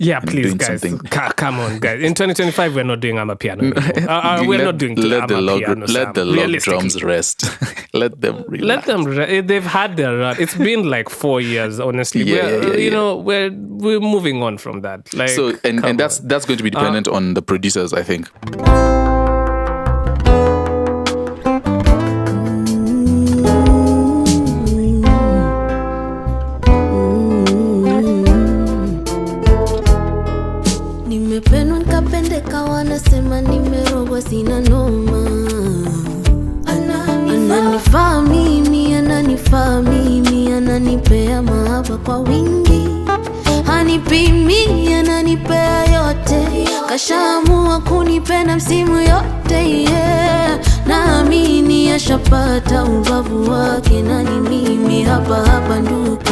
Yeah, please, guys. Come on, guys. In 2025, we're not doing Amapiano anymore. We're not doing Amapiano. Let the log drums rest. Let them relax. They've had their run. It's been like 4 years, honestly. We're moving on from that. Like, so, and that's going to be dependent on the producers, I think. Wanasema nimerogwa sina noma. Ananifaa mimi, ananipea mahaba kwa wingi. Hanipimi, ananipea yote. Kashaamua kunipenda msimu yote, yeah. Naamini ashapata ubavu wake, na ni mimi hapa ndugu.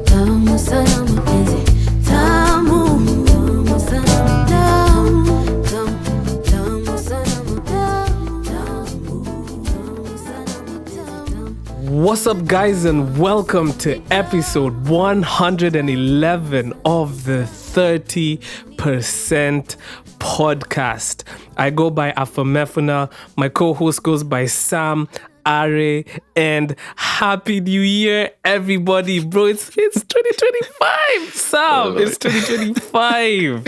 Tamu sana mapenzi. Tamu. What's up, guys, and welcome to episode 111 of the 30% podcast. I go by Afamefuna. My co-host goes by Sam, Are, and Happy New Year, everybody. Bro, it's 2025. Sam, it's 2025.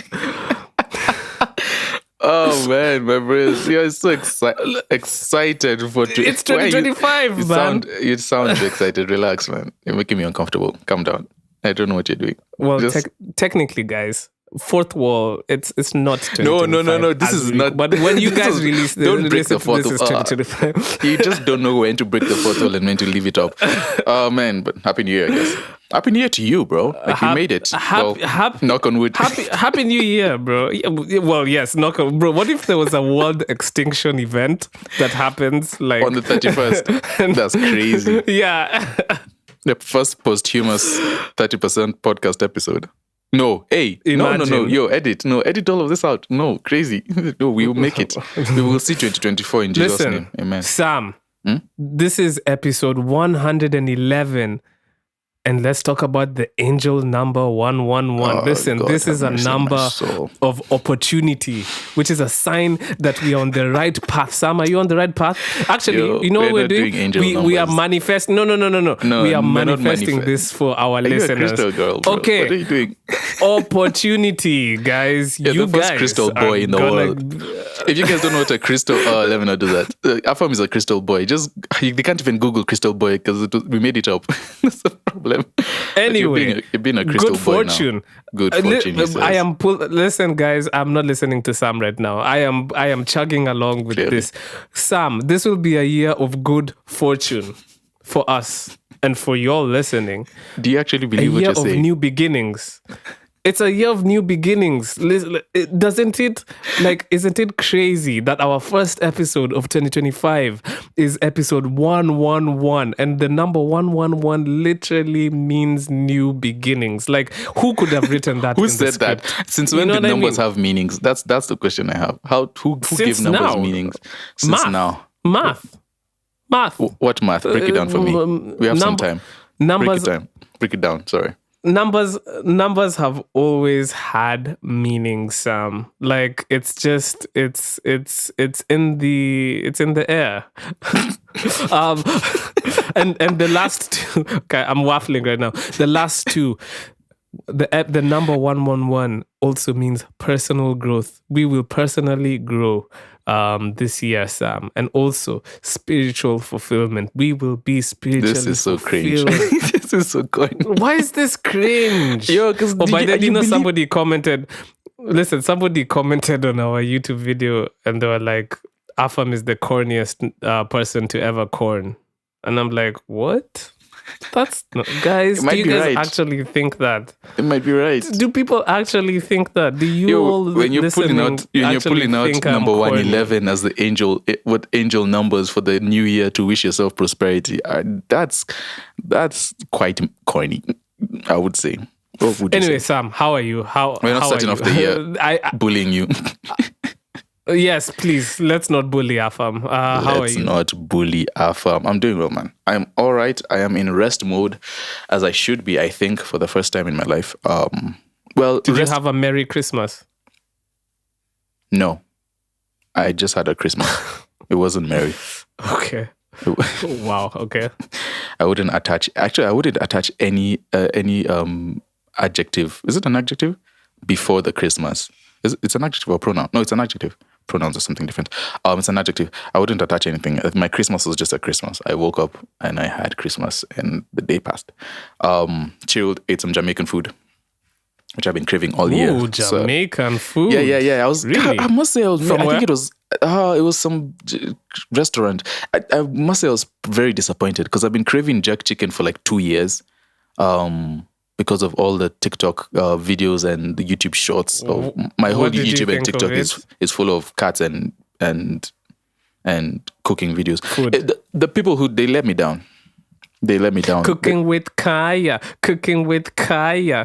Oh man, my bro, you're so excited for it's 2025, man. You sound too excited. Relax, man. You're making me uncomfortable. Calm down. I don't know what you're doing. Well, technically, guys, fourth wall. It's not 2025. No. This is not. But when you guys release this, don't break the fourth wall. This is 2025. You just don't know when to break the fourth wall and when to leave it up. Oh man, but Happy New Year, I guess. Happy New Year to you, bro. Like you made it. Knock on wood. Happy New Year, bro. Well, yes, knock on. Bro, what if there was a world extinction event that happens like on the 31st? That's crazy. Yeah. The first posthumous 30% podcast episode. No, hey, imagine. No. Yo, edit all of this out. No, crazy. No, we will make it. We will see 2024 in Jesus' name. Amen. Sam, this is episode 111. And let's talk about the angel number 111. Listen, God, this is a number of opportunity, which is a sign that we are on the right path. Sam, are you on the right path? Actually, you know what we're doing? We are manifesting. No. We are manifesting this for our listeners. You're a crystal girl, bro. Okay. What are you doing? Opportunity, guys. You're the first crystal boy in the world. If you guys don't know what a crystal... let me not do that. Afam is a crystal boy. They can't even Google crystal boy because we made it up. That's the problem. Anyway, you're being a crystal good fortune. Boy now. Good fortune. Listen, guys, I'm not listening to Sam right now. I am chugging along with this. Sam, this will be a year of good fortune for us and for y'all listening. Do you actually believe what you're saying? A year of new beginnings. It's a year of new beginnings. Isn't it crazy that our first episode of 2025 is episode 111, and the number 111 literally means new beginnings? Like, who could have written that? Who said that? Since when did numbers have meanings? That's the question I have. Who gave numbers meanings? Since now. Math. What math? Break it down for me. We have some time. Numbers. Break it down. Sorry. Numbers have always had meanings, like it's in the air. And the last two, okay, I'm waffling right now. The last two, the number 111 also means personal growth. We will personally grow this year, Sam, and also spiritual fulfillment. We will be spiritually This is so fulfilled. cringe. This is so cringe. Why is this cringe? Yo, because somebody commented. Listen, somebody commented on our YouTube video, and they were like, "Afam is the corniest person to ever corn," and I'm like, "What?" That's not, guys. Do you guys actually think that? It might be right. Do people actually think that? Do you all when you're pulling out number 111 as the angel, what angel numbers for the new year to wish yourself prosperity? That's quite corny, I would say. Anyway, Sam, how are you? We're not starting off the year bullying you. Yes, please. Let's not bully Afam. How are you? Let's not bully Afam. I'm doing well, man. I'm all right. I am in rest mode, as I should be, I think, for the first time in my life. Did you have a Merry Christmas? No. I just had a Christmas. It wasn't merry. Okay. Wow. Okay. I wouldn't attach any adjective. Is it an adjective? Before the Christmas. It's an adjective or pronoun? No, it's an adjective. Pronouns are something different. It's an adjective. I wouldn't attach anything. My Christmas was just a Christmas. I woke up and I had Christmas and the day passed. Chilled, ate some Jamaican food, which I've been craving all year. Ooh, Jamaican food. Yeah. I must say, From it was some restaurant. I must say I was very disappointed because I've been craving jerk chicken for like 2 years. Because of all the TikTok videos and the YouTube shorts. My whole YouTube and TikTok is full of cats and cooking videos. The people who they let me down. Cooking with Kaya.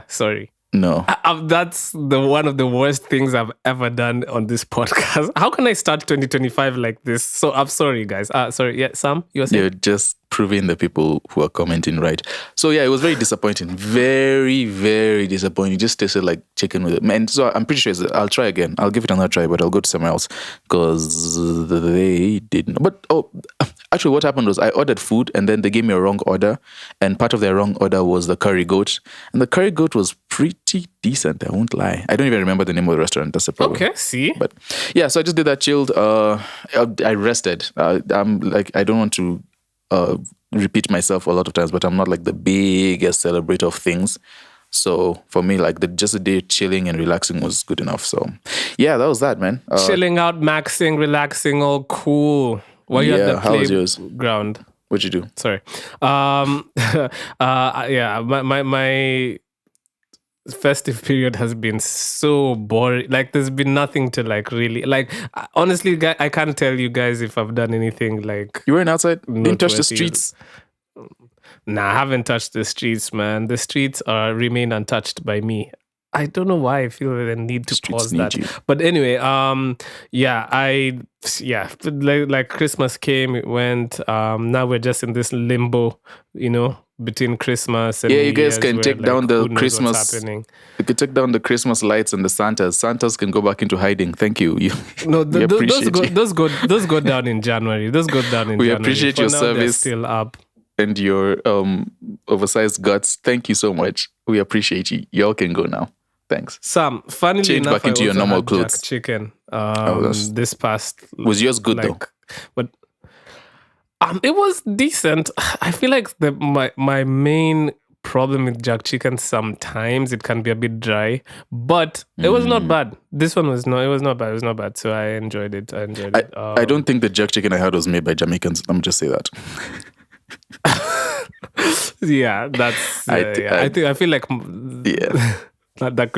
Sorry. No. That's one of the worst things I've ever done on this podcast. How can I start 2025 like this? So I'm sorry, guys. Sorry. Yeah, Sam, you were saying? You're just proving the people who are commenting right. So yeah, it was very disappointing. Very, very disappointing. Just tasted like chicken with it. And so I'm pretty sure I'll try again. I'll give it another try, but I'll go to somewhere else because they didn't. But actually what happened was I ordered food and then they gave me a wrong order. And part of their wrong order was the curry goat. And the curry goat was pretty decent, I won't lie. I don't even remember the name of the restaurant. That's the problem. Okay, see? But yeah, so I just did that, chilled. I rested. I'm like, I don't want to repeat myself a lot of times, but I'm not like the biggest celebrator of things. So for me, like just a day chilling and relaxing was good enough. So yeah, that was that, man. Chilling out, maxing, relaxing, all cool. Were you at the playground? What'd you do? Sorry. Yeah, my festive period has been so boring. Like there's been nothing to like really like. Honestly, I can't tell you guys if I've done anything like. You weren't outside? Didn't touch the streets? Nah, I haven't touched the streets, man. The streets remain untouched by me. I don't know why I feel the need to pause that. But anyway, like Christmas came, it went. Now we're just in this limbo, between Christmas and you guys can take down the Christmas. You can take down the Christmas lights and the Santas. Santas can go back into hiding. Thank you. Those go down in January. Those go down in January. We appreciate your service. Still up. And your oversized guts. Thank you so much. We appreciate you. Y'all can go now. Thanks. Sam, funnily change enough, back into your normal clothes. Jack chicken. This past was yours good though? But it was decent. I feel like my main problem with jack chicken, sometimes it can be a bit dry, but it was not bad. This one was not. It was not bad. It was not bad. So I enjoyed it. I don't think the jack chicken I had was made by Jamaicans. I'm just say that. Yeah, that's. I feel like. Yeah. That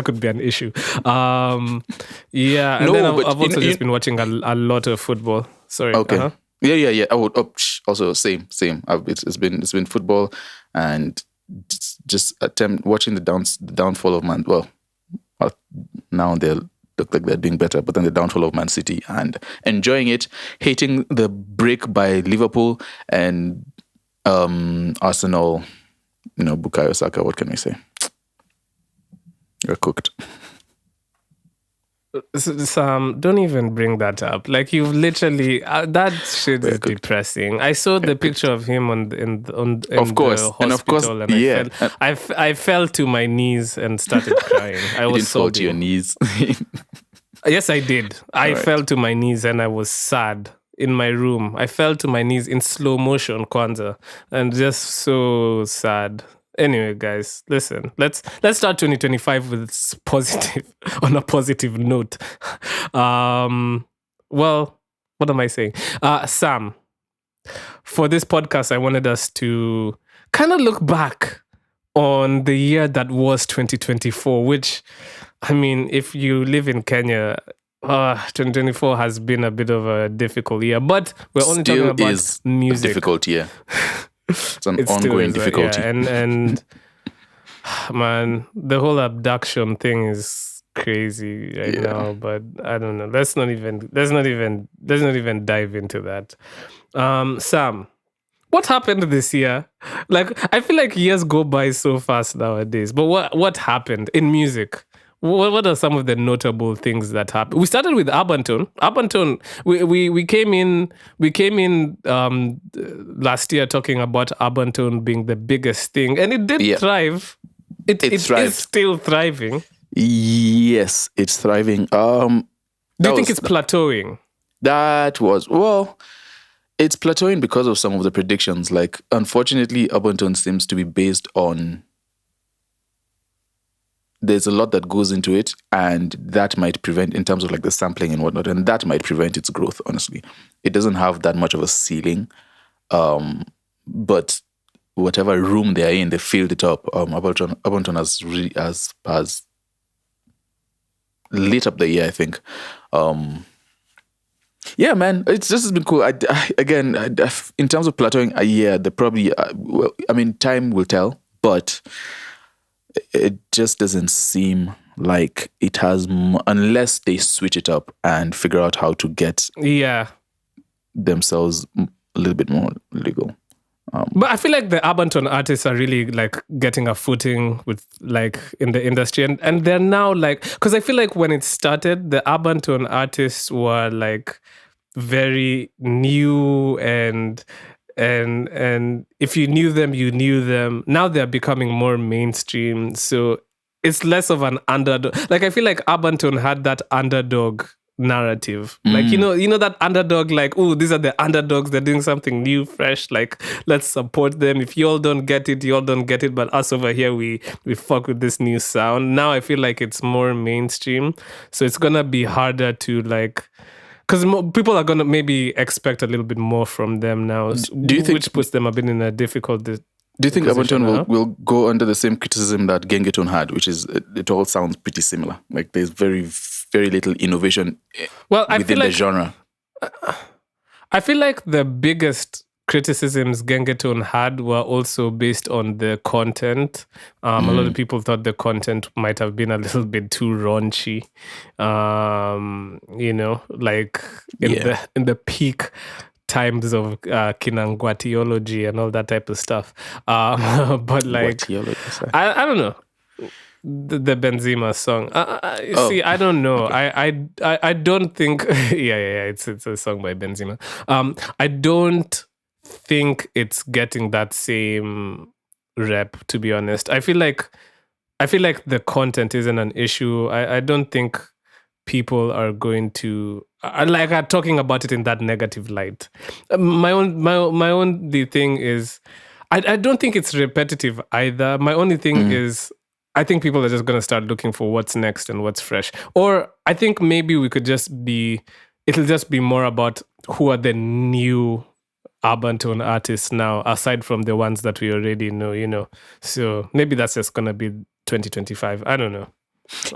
could be an issue. Yeah, and then I've also just been watching a lot of football. Sorry. Okay. Uh-huh. Yeah. I would also same. It's been football and just watching the downfall of Man. Well, now they look like they're doing better, but then the downfall of Man City and enjoying it, hating the break by Liverpool and Arsenal. Bukayo Saka. What can we say? You're cooked. Sam, don't even bring that up. Like you've literally that shit is depressing. I saw the picture of him in the hospital, and I fell to my knees and started crying. I was didn't fall to your knees. Yes, I did. I fell to my knees and I was sad in my room. I fell to my knees in slow motion, Kwanzaa, and just so sad. Anyway, guys, listen. Let's start 2025 with on a positive note. Well, what am I saying? Sam, for this podcast, I wanted us to kind of look back on the year that was 2024, which, I mean, if you live in Kenya, 2024 has been a bit of a difficult year, but we're only talking about music. A difficult year. It's an ongoing difficulty. Yeah. And man, the whole abduction thing is crazy right now, but I don't know. Let's not even dive into that. Sam, what happened this year? Like, I feel like years go by so fast nowadays. But what happened in music? What are some of the notable things that happened? We started with Abanton. Abanton, we came in last year talking about Abanton being the biggest thing, and it did thrive. It is still thriving. Yes, it's thriving. Do you think it's plateauing? It's plateauing because of some of the predictions. Like, unfortunately, Abanton seems to be based on... There's a lot that goes into it, and that might prevent, in terms of like the sampling and whatnot, and that might prevent its growth, honestly. It doesn't have that much of a ceiling. But whatever room they're in, they filled it up. Abanton has really has lit up the year, I think. Yeah, man, it's just been cool. In terms of plateauing, they probably, time will tell, but it just doesn't seem like it has, unless they switch it up and figure out how to get themselves a little bit more legal. But I feel like the Abanton artists are really like getting a footing with like in the industry, and they're now like, because I feel like when it started, the Abanton artists were like very new, and if you knew them, you knew them. Now they're becoming more mainstream, so it's less of an underdog. Like, I feel like Abanton had that underdog narrative, like you know that underdog, like, oh, these are the underdogs, they're doing something new, fresh, like, let's support them. If you all don't get it, but us over here, we fuck with this new sound. Now I feel like it's more mainstream, so it's gonna be harder to like, because people are gonna maybe expect a little bit more from them now. Do you think, which puts them a bit in a difficult do you think Abanton will go under the same criticism that Gengeton had, which is it all sounds pretty similar? Like, there's very, very little innovation within the genre. I feel like the biggest criticisms Gengeton had were also based on the content. A lot of people thought the content might have been a little bit too raunchy. Like in the peak times of Kinangwatiology and all that type of stuff. But like, I don't know. The Benzema song. See, I don't know. I don't think. It's a song by Benzema. I don't think it's getting that same rep, to be honest. I feel like the content isn't an issue. I don't think people are going to are talking about it in that negative light. My only thing is, I don't think it's repetitive either. My only thing is, I think people are just going to start looking for what's next and what's fresh. Or I think maybe it'll just be more about who are the new Abanton artists now, aside from the ones that we already know, So maybe that's just going to be 2025. I don't know.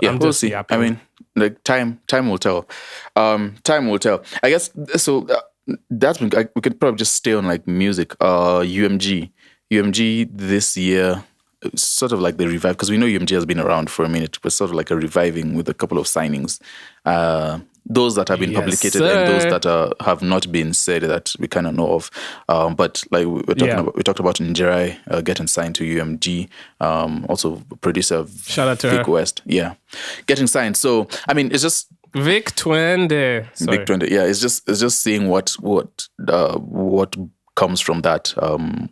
Yeah, we'll see. Yapping. I mean, like, time will tell. Time will tell. I guess, so that's been, we could probably just stay on like music. UMG this year, sort of like the revive, because we know UMG has been around for a minute, but sort of like a reviving with a couple of signings. Those that have been publicated and those that have not been said that we kind of know of. But like we talked about Njerai getting signed to UMG. Also producer shout out to Vic her. West, getting signed. So I mean, it's just Vic Twende. Vic Twende. Yeah, it's just seeing what comes from that.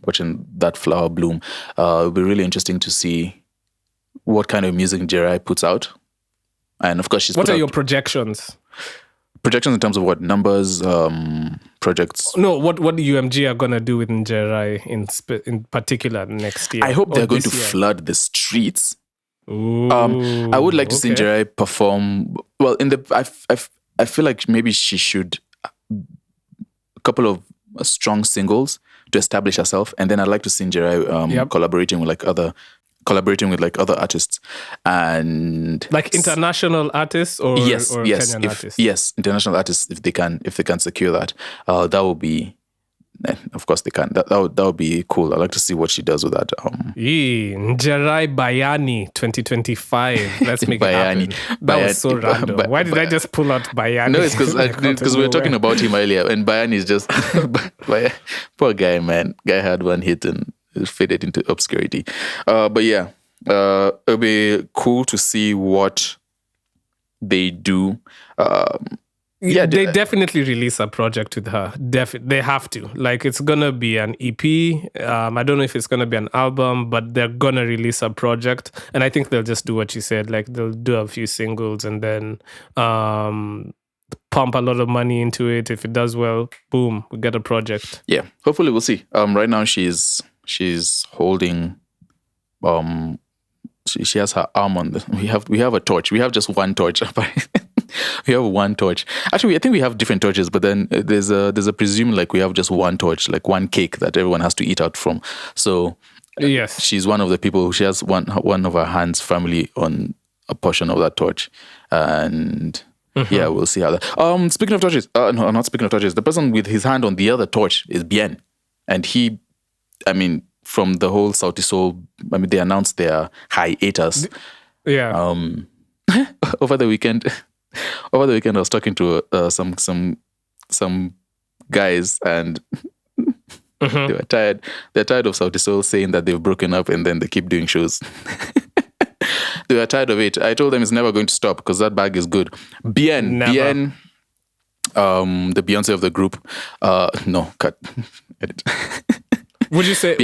Watching that flower bloom. It'll be really interesting to see what kind of music Njerai puts out. And of course, what are your projections? Projections in terms of what numbers, projects? No, what UMG are gonna do with Njerai in particular next year? I hope they're going to flood the streets. Ooh, I would like to see Njerai perform well. I feel like maybe she should a couple of strong singles to establish herself, and then I'd like to see Njerai collaborating with other artists, and like international artists or Kenyan artists. Yes, international artists, if they can secure that, that would be of course they can. That would be cool. I'd like to see what she does with that. Njarai Bayani 2025. Let's make Bayani. it happen. That was so random. Why did I just pull out Bayani? No, it's because we were talking about him earlier, and Bayani is just poor guy, man. Guy had one hit and faded into obscurity. But yeah, it'll be cool to see what they do. They definitely release a project with her. They have to. Like, it's gonna be an EP. I don't know if it's gonna be an album, but they're gonna release a project. And I think they'll just do what you said. Like, they'll do a few singles and then pump a lot of money into it. If it does well, boom, we get a project. Yeah, hopefully we'll see. Right now she's holding. She has her arm on the. We have a torch. We have just one torch. We have one torch. Actually, I think we have different torches, but then there's a presume like we have just one torch, like one cake that everyone has to eat out from. So yes, she's one of the people. She has one of her hands firmly on a portion of that torch, and yeah, we'll see how that. Speaking of torches, no, not speaking of torches. The person with his hand on the other torch is Bien, and he, I mean, from the whole Sauti Sol, I mean, they announced their hiatus. Yeah. Over the weekend, I was talking to some guys, and they were tired. They're tired of Sauti Sol saying that they've broken up, and then they keep doing shows. They were tired of it. I told them it's never going to stop because that bag is good. Bien, the Beyonce of the group. No, cut. Edit. Would you say?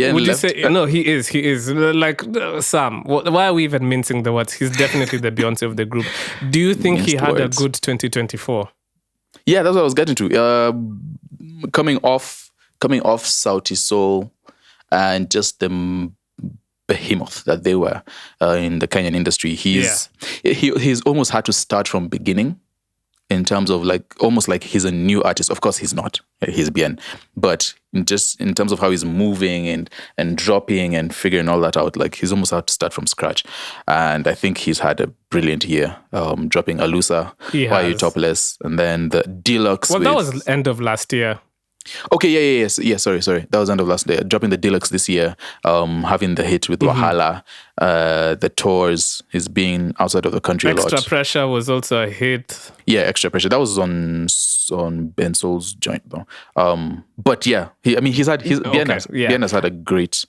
No, he is. Like Sam. Why are we even mincing the words? He's definitely the Beyonce of the group. Do you think he had a good 2024? Yeah, that's what I was getting to. Coming off Sauti Sol and just the behemoth that they were in the Kenyan industry. He's almost had to start from beginning. In terms of almost like he's a new artist. Of course, he's not. He's Bien. But just in terms of how he's moving and dropping and figuring all that out, like he's almost had to start from scratch. And I think he's had a brilliant year, dropping Alusa, Why Are You Topless, and then the Deluxe. Well, that was end of last year. Okay, yeah. Sorry. That was end of last year. Dropping the Deluxe this year, having the hit with Wahala, the tours, he's been outside of the country a lot. Extra Pressure was also a hit. Yeah, Extra Pressure. That was on Ben Soul's joint though. But yeah, Bien has had a great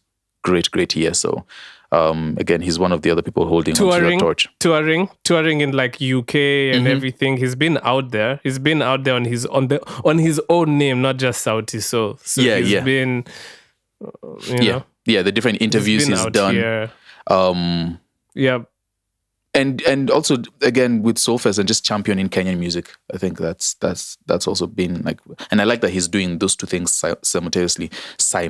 year. So again, he's one of the other people holding onto that torch. Touring in like UK and everything. He's been out there. He's been out there on his own name, not just Sauti Sol. So he's been, you know. Yeah, the different interviews he's done. Here. And also again with Soulfest and just championing Kenyan music. I think that's also been like, and I like that he's doing those two things simultaneously. So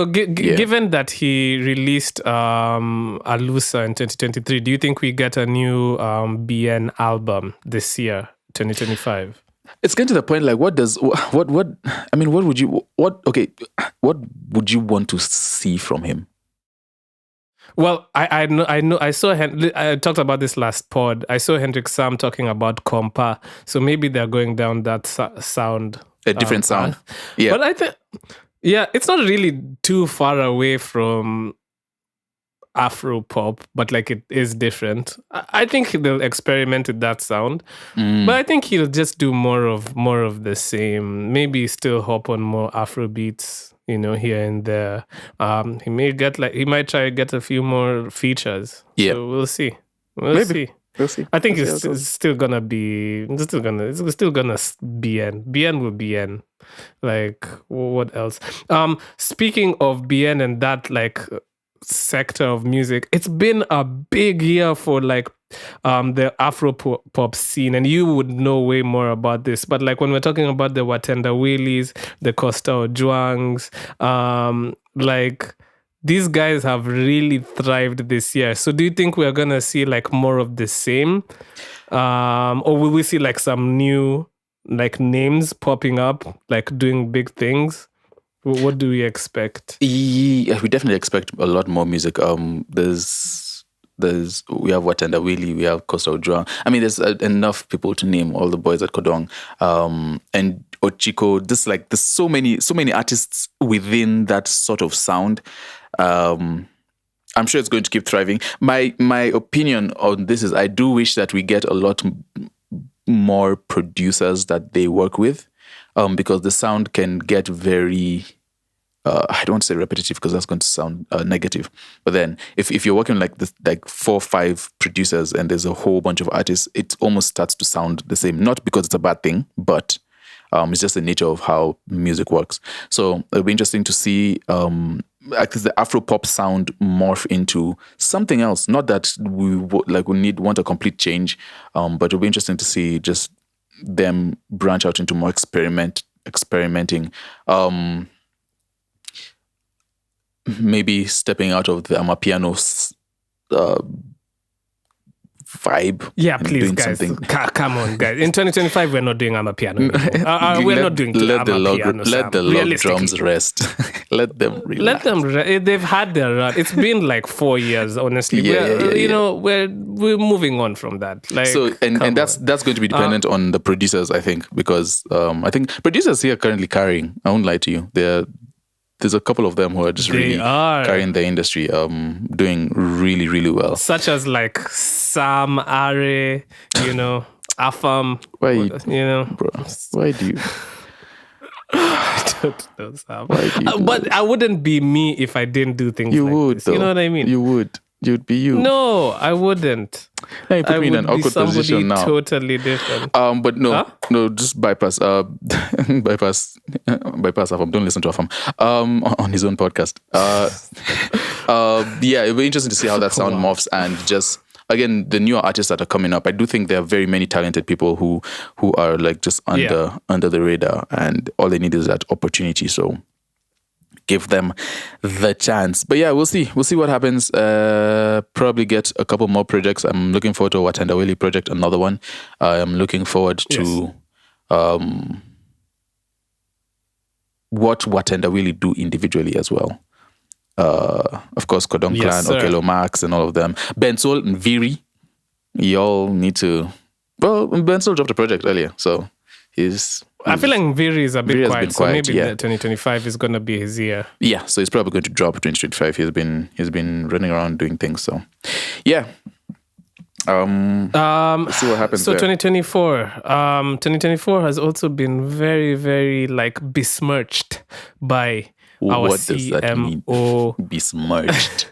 given that he released Alusa in 2023, do you think we get a new BN album this year, 2025? It's getting to the point like what would you want to see from him? Well, I know. I saw. I talked about this last pod. I saw Hendrik Sam talking about compa. So maybe they're going down that sound, a different sound. Yeah, but I think, it's not really too far away from Afro pop, but like it is different. I think they'll experiment with that sound, but I think he'll just do more of the same. Maybe still hop on more Afro beats, here and there. He might try to get a few more features. Yeah, so we'll see. We'll see. I think it's still gonna be. It's still gonna BN. BN will BN. Like what else? Speaking of BN and that like sector of music, it's been a big year for like the Afro pop scene, and you would know way more about this, but like when we're talking about the Watenda Willies, the Costa Ojwangs, like these guys have really thrived this year. So do you think we're gonna see like more of the same, or will we see like some new like names popping up, like doing big things? What do we expect? Yeah, we definitely expect a lot more music. There's We have Watenda Willie, we have Costa Ojwang. I mean, there's enough people to name, all the boys at Kodong. And Ochiko, there's so many artists within that sort of sound. I'm sure it's going to keep thriving. My opinion on this is I do wish that we get a lot more producers that they work with, because the sound can get very, I don't want to say repetitive because that's going to sound negative. But then if you're working like 4 or 5 producers and there's a whole bunch of artists, it almost starts to sound the same. Not because it's a bad thing, but it's just the nature of how music works. So it'll be interesting to see the Afro-pop sound morph into something else. Not that we want a complete change, but it'll be interesting to see just them branch out into more experimenting. Maybe stepping out of the Amapiano vibe. Yeah, please, guys. Come on, guys. In 2025, we're not doing Amapiano. We're not doing Amapiano. Let the log drums rest. Let them relax. Let them rest. They've had their run. It's been like 4 years, honestly. We're moving on from that. Like, so, and that's going to be dependent on the producers, I think, because I think producers here are currently carrying. I won't lie to you. There's a couple of them who are just carrying the industry, doing really, really well. Such as like Sam, Are, Afam. Why, bro? Why do you? I don't know, Sam. Why do you but I wouldn't be me if I didn't do things you like would, this. Though. You know what I mean? You would. You'd be you. No, I wouldn't. Now you put me in an awkward position now. Totally different. But no, just bypass. Bypass Afam. Don't listen to Afam. On his own podcast. Yeah, it'll be interesting to see how that sound morphs, and just again the newer artists that are coming up. I do think there are very many talented people who are like just under the radar, and all they need is that opportunity. So give them the chance. But yeah, we'll see. We'll see what happens. Probably get a couple more projects. I'm looking forward to Watenda Willie project, another one. I'm looking forward to what Watenda Willie do individually as well. Of course, Kodong Clan, Okelo Max, and all of them. Bensol and Viri. Y'all need to... Well, Bensol dropped a project earlier, so I feel like Viri is a bit quiet, so maybe 2025 is going to be his year. Yeah, so he's probably going to drop 2025. He's been running around doing things, so yeah. Let's see what happens. So 2024 has also been very, very like besmirched by our CMO. Besmirched.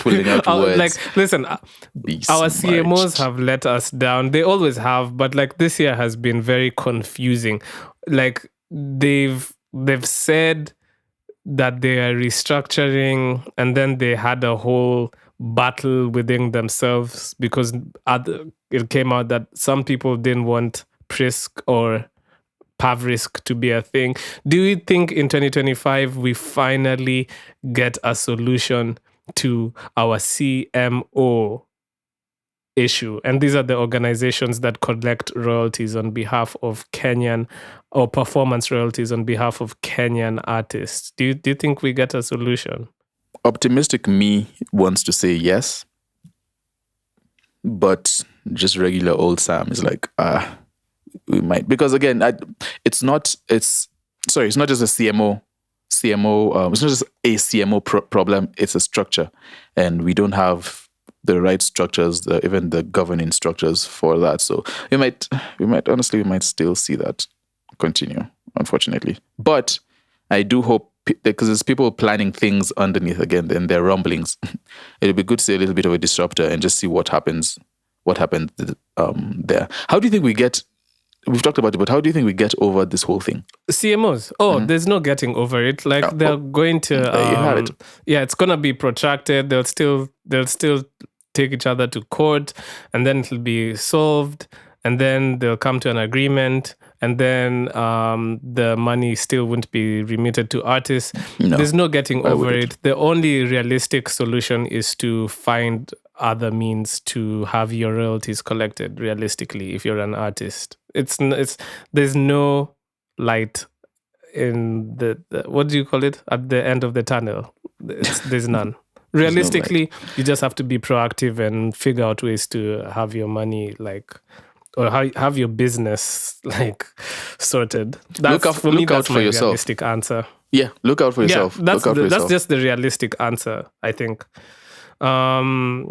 Pulling out words. Like, listen, our CMOs have let us down. They always have, but like this year has been very confusing. Like they've said that they are restructuring, and then they had a whole battle within themselves because it came out that some people didn't want Prisk or Pavrisk to be a thing. Do you think in 2025 we finally get a solution to our CMO issue? And these are the organizations that collect royalties on behalf of Kenyan, or performance royalties on behalf of Kenyan artists. Do you think we get a solution? Optimistic me wants to say yes, but just regular old Sam is like, we might, because again, it's not just a CMO. It's not just a CMO problem. It's a structure, and we don't have the right structures, even the governing structures for that. So we might still see that continue, unfortunately. But I do hope, because there's people planning things underneath again, and there are rumblings. It'll be good to see a little bit of a disruptor and just see what happens. What happened there? How do you think we get? We've talked about it, but how do you think we get over this whole thing? CMOs. There's no getting over it. Like they're going to. You have it. Yeah, it's gonna be protracted. They'll still take each other to court, and then it'll be solved, and then they'll come to an agreement, and then the money still won't be remitted to artists. No, there's no getting over it. The only realistic solution is to find other means to have your royalties collected realistically if you're an artist. There's no light in the what do you call it, at the end of the tunnel. There's none. Realistically, you just have to be proactive and figure out ways to have your money or have your business sorted. Look out for yourself. Realistic answer. Yeah, look out for yourself. Yeah, that's just the realistic answer, I think. What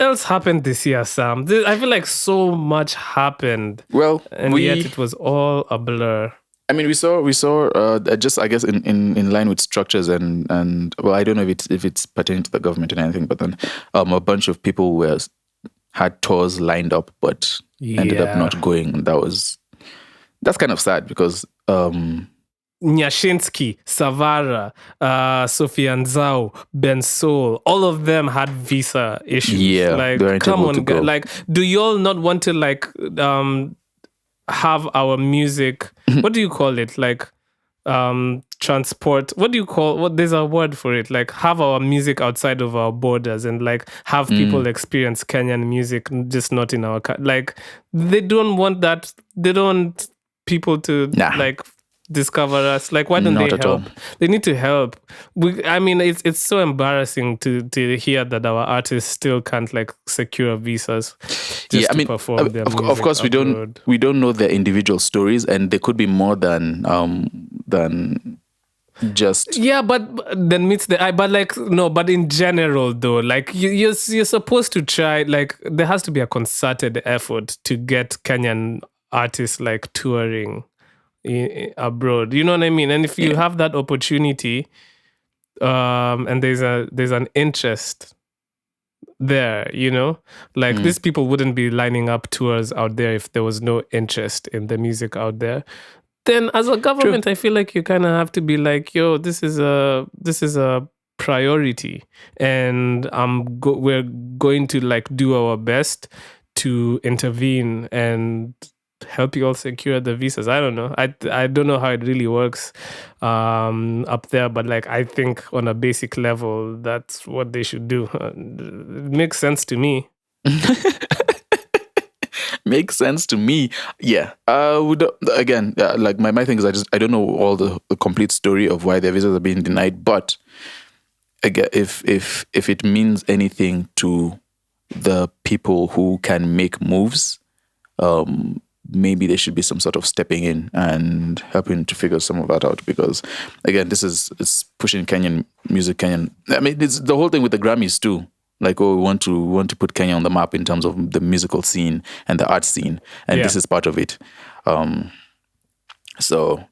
else happened this year, Sam? I feel like so much happened. Well, and yet it was all a blur. I mean, we saw just, I guess, in line with structures and well, I don't know if it's pertaining to the government or anything, but then a bunch of people had tours lined up but ended up not going. That's kind of sad because Nyashinsky, Savara, Sophia Nzao, Ben Sol, all of them had visa issues. Yeah, come on, do you all not want to have our music? What do you call it? Transport. There's a word for it. Have our music outside of our borders and have people experience Kenyan music, just not in our they don't want that. They don't want people to discover us. Why don't they help? They need to help. It's so embarrassing to hear that our artists still can't secure visas to perform their music. Of course, abroad. we don't know their individual stories, and there could be more than just but then meets the eye. But but in general though, you're supposed to try. There has to be a concerted effort to get Kenyan artists touring abroad, you know what I mean? And if you have that opportunity, and there's an interest there, these people wouldn't be lining up tours out there if there was no interest in the music out there. Then as a government, I feel like you kind of have to be yo, this is a priority, and we're going to do our best to intervene and help you all secure the visas. I don't know. I don't know how it really works up there, but I think on a basic level, that's what they should do. It makes sense to me. Makes sense to me. Yeah. Again, my thing is I don't know all the complete story of why their visas are being denied, but again, if it means anything to the people who can make moves, maybe there should be some sort of stepping in and helping to figure some of that out, because again, it's pushing Kenyan music. It's the whole thing with the Grammys too. We want to put Kenya on the map in terms of the musical scene and the art scene, and this is part of it. So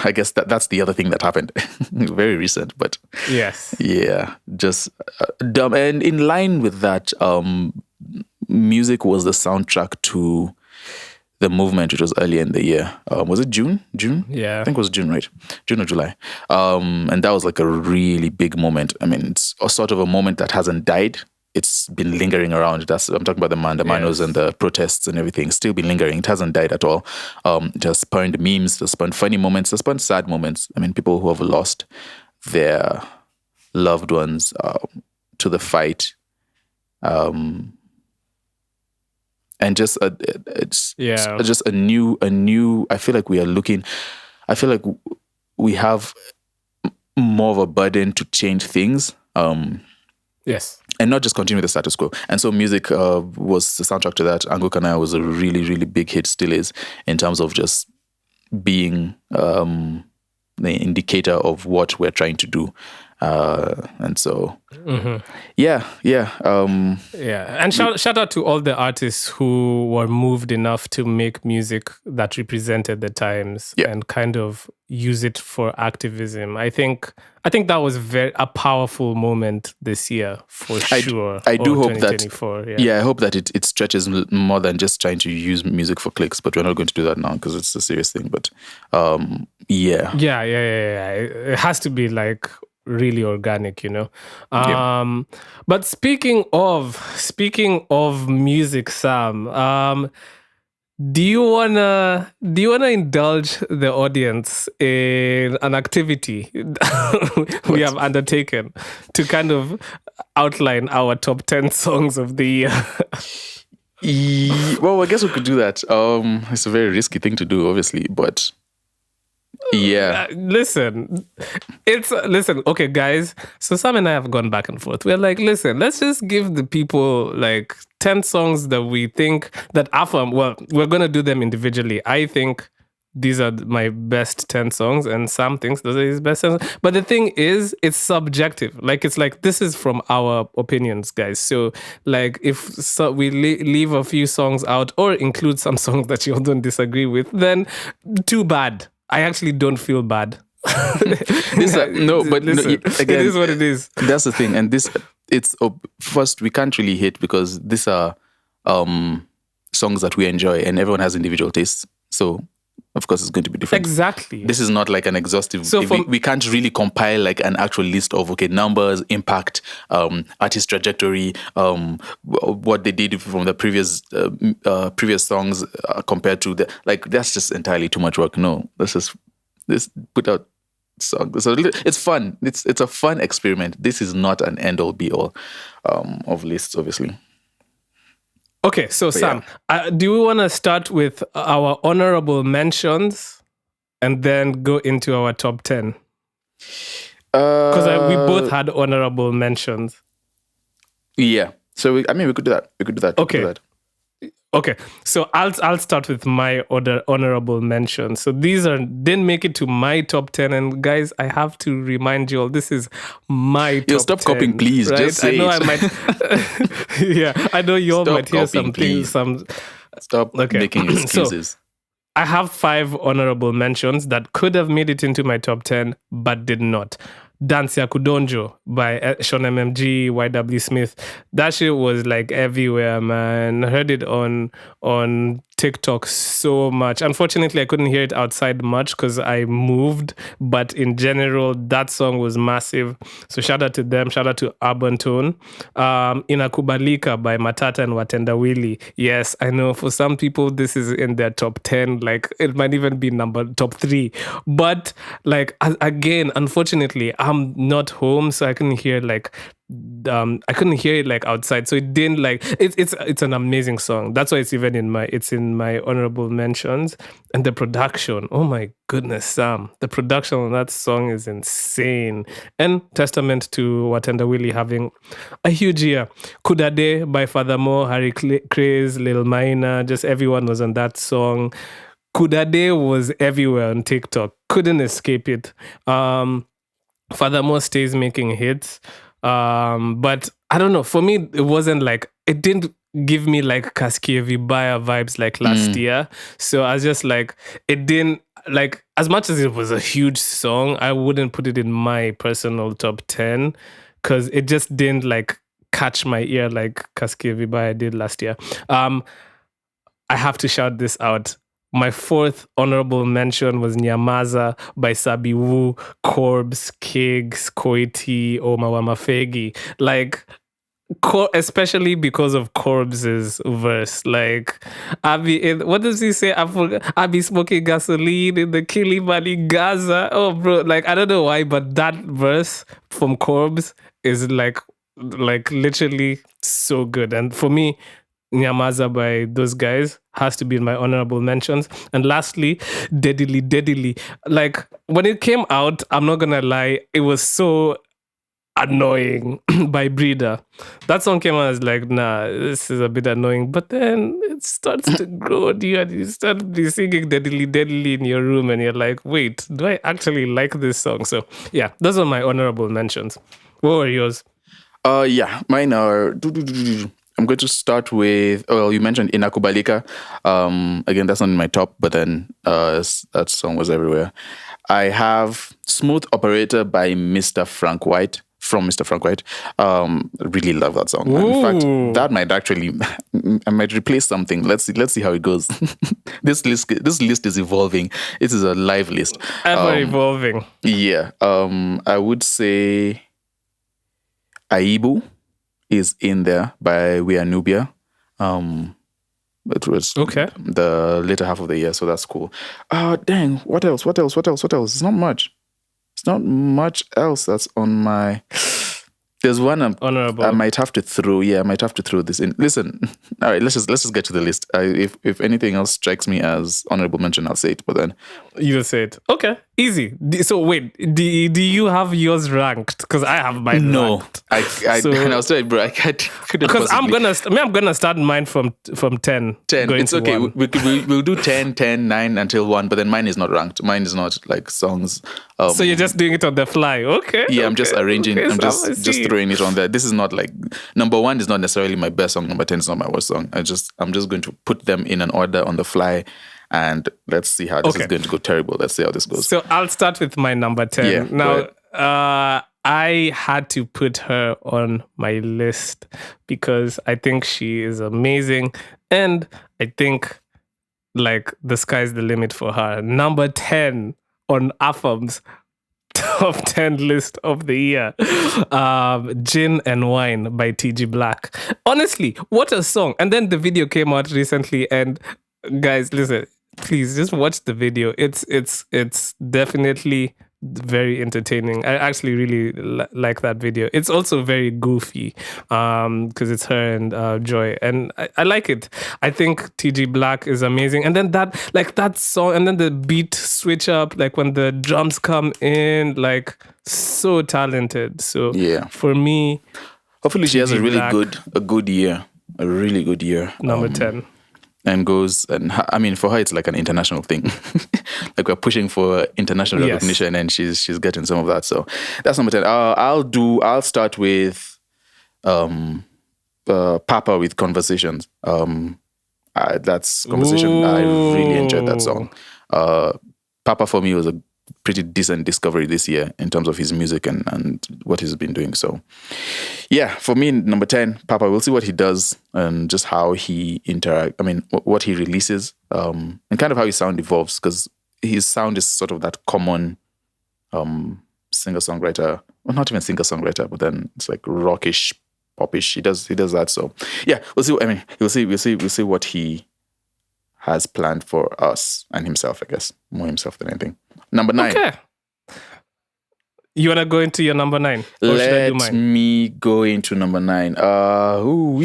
I guess that's the other thing that happened. Very recent, but yes, yeah, just dumb. And in line with that, music was the soundtrack to the movement, which was earlier in the year. Was it June? Yeah. I think it was June, right? June or July. And that was a really big moment. It's a sort of a moment that hasn't died. It's been lingering around. I'm talking about the Mandanos and the protests and everything. Still been lingering. It hasn't died at all. Just spawned memes, just spawned funny moments, just spawned sad moments. People who have lost their loved ones to the fight. And just just a new. I feel like we are looking. I feel like we have more of a burden to change things. Yes, and not just continue the status quo. And so music was the soundtrack to that. Angu Kanaya was a really, really big hit. Still is, in terms of just being the indicator of what we're trying to do. And so, yeah. And shout out to all the artists who were moved enough to make music that represented the times and kind of use it for activism. I think that was a powerful moment this year for sure. I do hope that. I hope that it stretches more than just trying to use music for clicks. But we're not going to do that now because it's a serious thing. But yeah. It has to be really organic, But speaking of music, Sam, do you wanna indulge the audience in an activity we have undertaken to kind of outline our top 10 songs of the year? Well, I guess we could do that. It's a very risky thing to do, obviously, but Yeah. Listen, okay, guys. So Sam and I have gone back and forth. We're like, listen, let's just give the people like 10 songs that we think that are from, well, we're going to do them individually. I think these are my best 10 songs, and Sam thinks those are his best songs. But the thing is, it's subjective. Like, it's like, this is from our opinions, guys. So, like, if we leave a few songs out or include some songs that you don't disagree with, then too bad. I actually don't feel bad. Again, it is what it is. That's the thing. And first, we can't really hate because these are songs that we enjoy and everyone has individual tastes. So, of course, it's going to be different. Exactly. This is not like an exhaustive. So we can't really compile like an actual list of numbers, impact, artist trajectory, what they did from the previous songs compared to that's just entirely too much work. No, let's put out songs. So it's fun. It's a fun experiment. This is not an end all be all of lists, obviously. Okay, so Sam, do we want to start with our honorable mentions and then go into our top 10? Because we both had honorable mentions. Yeah, so we could do that. Okay. Okay, so I'll start with my honorable mentions. So these didn't make it to my top 10, and guys, I have to remind you all, this is my top 10. Stop copying, please. Right? Just say I might. Yeah, I know you all might hear some things. Stop making excuses. So, I have 5 honorable mentions that could have made it into my top 10, but did not. Dance Ya Kudonjo by Sean MMG, YW Smith. That shit was like everywhere, man. I heard it on TikTok so much. Unfortunately, I couldn't hear it outside much because I moved. But in general, that song was massive. So shout out to them. Shout out to Urban Tone. Inakubalika by Matata and Watendawili. Yes, I know for some people, this is in their top 10. Like, it might even be top 3. But like, again, unfortunately, I'm not home, so I couldn't hear I couldn't hear it like outside, so it didn't it's an amazing song. That's why it's in my honorable mentions. And the production, oh my goodness, Sam, the production on that song is insane, and testament to Watenda Willie having a huge year. Kudade by Furthermore, Harry Craze, Lil Minor, just everyone was on that song. Kudade was everywhere on TikTok, couldn't escape it. Furthermore stays making hits. But I don't know, for me, it wasn't like, it didn't give me like Kaskia Vibaya vibes like last year. So I was just like, it didn't, like, as much as it was a huge song, I wouldn't put it in my personal top 10 because it just didn't like catch my ear like Kaskia Vibaya did last year. I have to shout this out. My 4th honorable mention was Nyamaza by Sabi Wu, Corbs, Kigs, Koiti, Omawama Fegi. Like, especially because of Corbs's verse. Like, what does he say? I be smoking gasoline in the Kilimani Gaza. Oh, bro, like, I don't know why, but that verse from Corbs is like literally so good. And for me, Nyamaza by those guys has to be in my honorable mentions. And lastly, Deadly. Like, when it came out, I'm not gonna lie, it was so annoying by Breeder. That song came out as like, nah, this is a bit annoying. But then it starts to grow on you and you start singing Deadly in your room and you're like, wait, do I actually like this song? So yeah, those are my honorable mentions. What were yours? Yeah, mine are... I'm going to start with, you mentioned Inakubalika. Again, that's not in my top, but then that song was everywhere. I have Smooth Operator by Mr. Frank White, from Mr. Frank White. Really love that song. In fact, that might actually, I might replace something. Let's see how it goes. This list is evolving. It is a live list. Ever evolving. Yeah. I would say Aibu is in there by We Are Nubia. It was the later half of the year, so that's cool. Dang, what else? It's not much. It's not much else that's on my... There's one honorable. I might have to throw. Yeah, I might have to throw this in. Listen, all right, let's just get to the list. If anything else strikes me as honorable mention, I'll say it. But then you'll say it. Okay, easy. So wait, do you have yours ranked? Because I have mine. No, ranked. and I'll say, bro, I couldn't. Because I'm gonna start mine from 10. 10. It's okay. 1. We'll do 10, 10, 9 until 1. But then mine is not ranked. Mine is not like songs. So you're just doing it on the fly, okay? Yeah, okay. I'm just arranging. Okay, I'm just throwing it on there. This is not like number 1 is not necessarily my best song. Number 10 is not my worst song. I'm just going to put them in an order on the fly, and let's see how this is going to go. Terrible. Let's see how this goes. So I'll start with my number 10. Yeah, now, I had to put her on my list because I think she is amazing, and I think like the sky's the limit for her. Number 10 on AFAM's top 10 list of the year. Gin and Wine by TG Black. Honestly, what a song. And then the video came out recently, and guys, listen, please just watch the video. It's definitely very entertaining. I actually really like that video. It's also very goofy because it's her and Joy, and I like it. I think TG Black is amazing. And then that song, and then the beat switch up, like when the drums come in, like so talented. So yeah, for me, hopefully she has a really good year, a really good year. Number 10. And goes, and I mean, for her, it's like an international thing. Like we're pushing for international recognition, and she's getting some of that. So that's number 10. I'll start with Papa with Conversations. That's Conversation. Ooh. I really enjoyed that song. Papa for me was a pretty decent discovery this year in terms of his music and what he's been doing. So yeah, for me, number 10, Papa, we'll see what he does and just how he what he releases, and kind of how his sound evolves, because his sound is sort of that common singer-songwriter, well, not even singer-songwriter, but then it's like rockish, popish. He does that. So yeah, we'll see. We'll see what he has planned for us and himself, I guess. More himself than anything. Number 9. Okay. You want to go into your number 9? Let me go into number 9.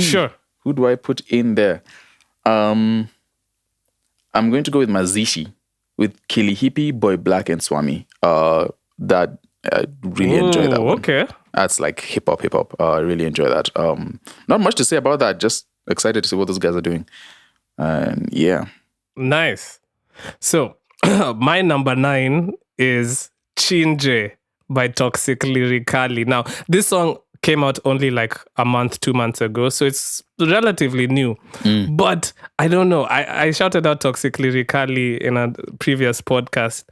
Sure. Who do I put in there? I'm going to go with Mazishi, with Kili Hippie, Boy Black, and Swami. That I really enjoy that one. Okay. That's like hip hop. I really enjoy that. Not much to say about that. Just excited to see what those guys are doing. And yeah. Nice. So my number 9 is Chinje by Toxic Lyrikali. Now, this song came out only like a month, 2 months ago, so it's relatively new. But I don't know. I shouted out Toxic Lyrikali in a previous podcast.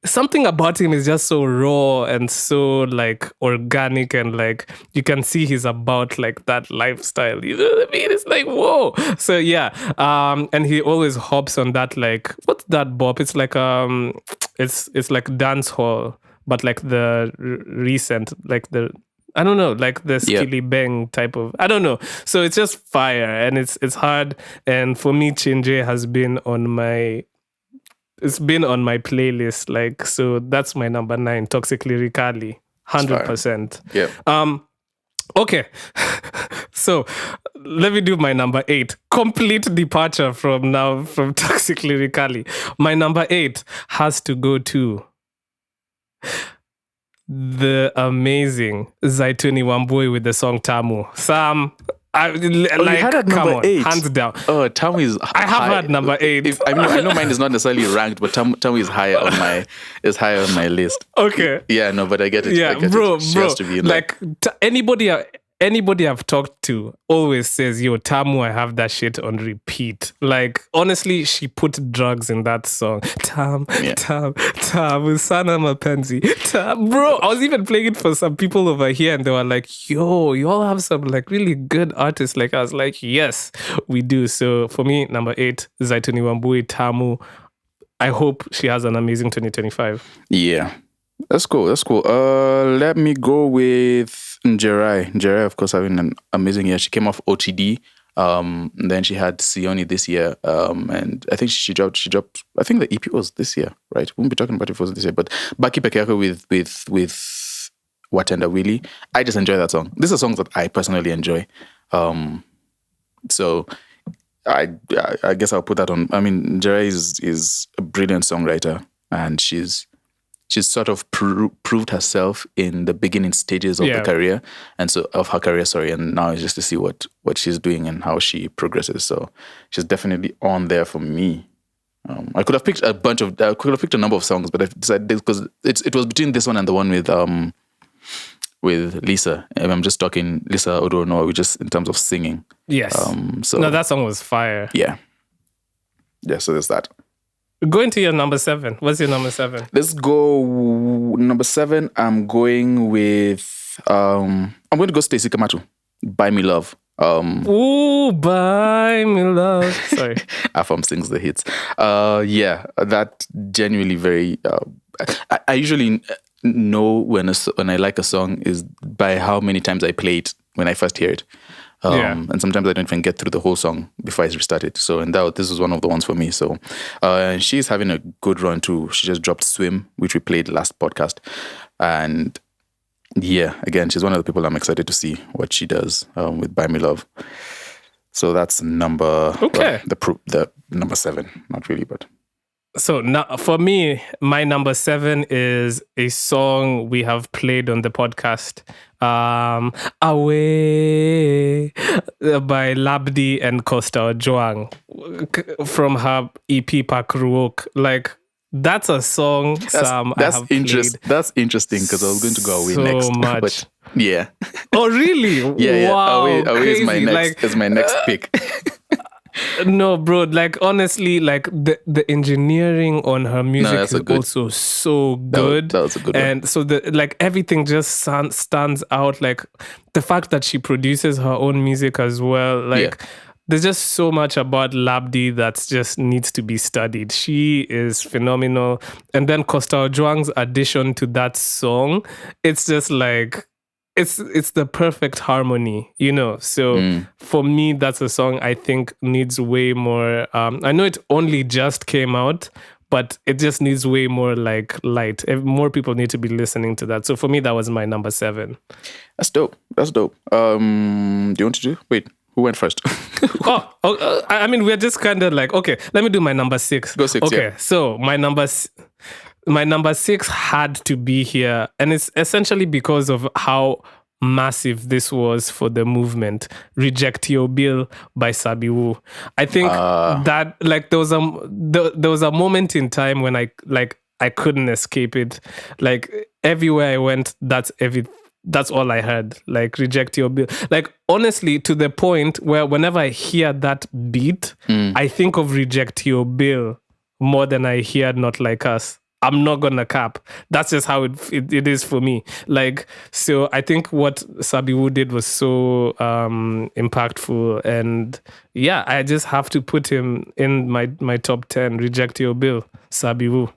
Something about him is just so raw and so like organic, and like you can see he's about like that lifestyle. You know what I mean? It's like, whoa. So yeah. And he always hops on that, like, what's that bop? It's like it's like dance hall, but like the recent, like the, I don't know, like the Skilly Bang type of, I don't know. So it's just fire, and it's hard. And for me, Chinje has been on my playlist. Like, so that's my number 9, Toxic Lyrikali, 100%. Yeah. Okay. So let me do my number 8. Complete departure from Toxic Lyrikali. My number 8 has to go to the amazing Zaituni Wambui with the song Tamu. Sam, you had at number 8. Hands down. Oh, Tamu is. I have had number 8. I know mine is not necessarily ranked, but Tamu is higher on my list. Okay. Yeah, no, but I get it. Yeah, I get bro. it. She has to be in like anybody I've talked to always says, yo, Tamu, I have that shit on repeat. Like, honestly, she put drugs in that song. Tamu, sana mapenzi. Bro, I was even playing it for some people over here, and they were like, yo, you all have some like really good artists. Like, I was like, yes, we do. So for me, number 8, Zaituni Wambui, Tamu. I hope she has an amazing 2025. Yeah. That's cool. Let me go with Njerai. Njerai, of course, having an amazing year. She came off OTD. Then she had Sioni this year. And I think she dropped, I think the EP was this year, right? We won't be talking about it if it was this year. But Baki Pekeyako with Watenda Willie. I just enjoy that song. These are songs that I personally enjoy. So I guess I'll put that on. I mean, Jerai is a brilliant songwriter, and she's sort of proved herself in the beginning stages of the career, and so of her career, and now it's just to see what she's doing and how she progresses. So she's definitely on there for me. I could have picked a number of songs, but I decided because it was between this one and the one with Lisa. I'm just talking Lisa Odonoa, just in terms of singing. Yes. No, that song was fire. Yeah. Yeah. So there's that. Going to your number 7. What's your number 7? Let's go number 7. I'm going with I'm going to go Stacey Kamatu. Buy Me Love. Ooh, Buy Me Love. Sorry. Afam sings the hits. Yeah, that genuinely very. I usually know when I like a song is by how many times I play it when I first hear it. And sometimes I don't even get through the whole song before I restart it. So this is one of the ones for me. So she's having a good run too. She just dropped Swim, which we played last podcast. And yeah, again, she's one of the people I'm excited to see what she does with Buy Me Love. So that's number... Okay. The number 7. Not really, but... So now, for me, my number 7 is a song we have played on the podcast, Away by Labdi and Costa Ojuang from her EP Pakruok. Like, that's a song, Sam, I have played. That's interesting because I was going to go Away next. So much. But yeah. Oh, really? Yeah. Wow, Away is my next pick. No, bro, like honestly, like the engineering on her music is also so good. That was a good one. And so everything just stands out. Like the fact that she produces her own music as well. Like there's just so much about Labdi that just needs to be studied. She is phenomenal. And then Costa Ojuang's addition to that song, it's just like... It's the perfect harmony, you know. So for me, that's a song I think needs way more. I know it only just came out, but it just needs way more like light. More people need to be listening to that. So for me, that was my number 7. That's dope. Do you want to do? Wait, who went first? I mean, we're just kind of like, okay, let me do my number 6. Go 6. Okay, so my number 6 had to be here, and it's essentially because of how massive this was for the movement. Reject Your Bill by Sabiwu. I think that like there was a moment in time when I couldn't escape it. Like everywhere I went, that's all I heard. Like Reject Your Bill. Like honestly, to the point where whenever I hear that beat, I think of Reject Your Bill more than I hear Not Like Us. I'm not gonna cap. That's just how it is for me. Like, so I think what Sabiwu did was so impactful, and yeah, I just have to put him in my top 10. Reject Your Bill, Sabiwu.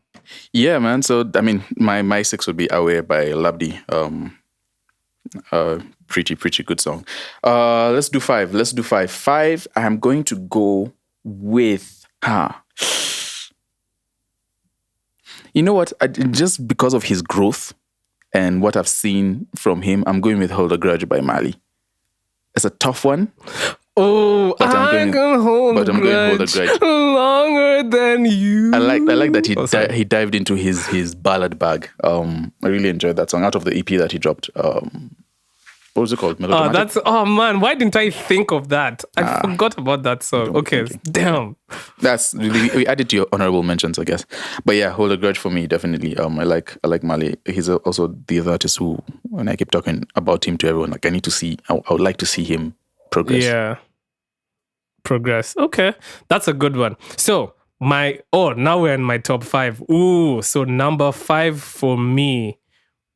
Yeah, man. So I mean, my 6 would be Away by Labdi. Pretty good song. Let's do 5. 5. I am going to go with You know what? Just because of his growth and what I've seen from him, I'm going with Hold a Grudge by Mali. It's a tough one. Oh, I'm going to hold a grudge longer than you. I like that he dived into his ballad bag. I really enjoyed that song out of the EP that he dropped. What was it called? Man, why didn't I think of that? I forgot about that song. Okay, damn. That's really, we added to your honorable mentions, I guess. But yeah, Hold a Grudge for me, definitely. I like Mali. He's also the other artist who, when I keep talking about him to everyone, like I would like to see him progress. Yeah. Progress. Okay. That's a good one. So now we're in my top 5. Ooh, so number 5 for me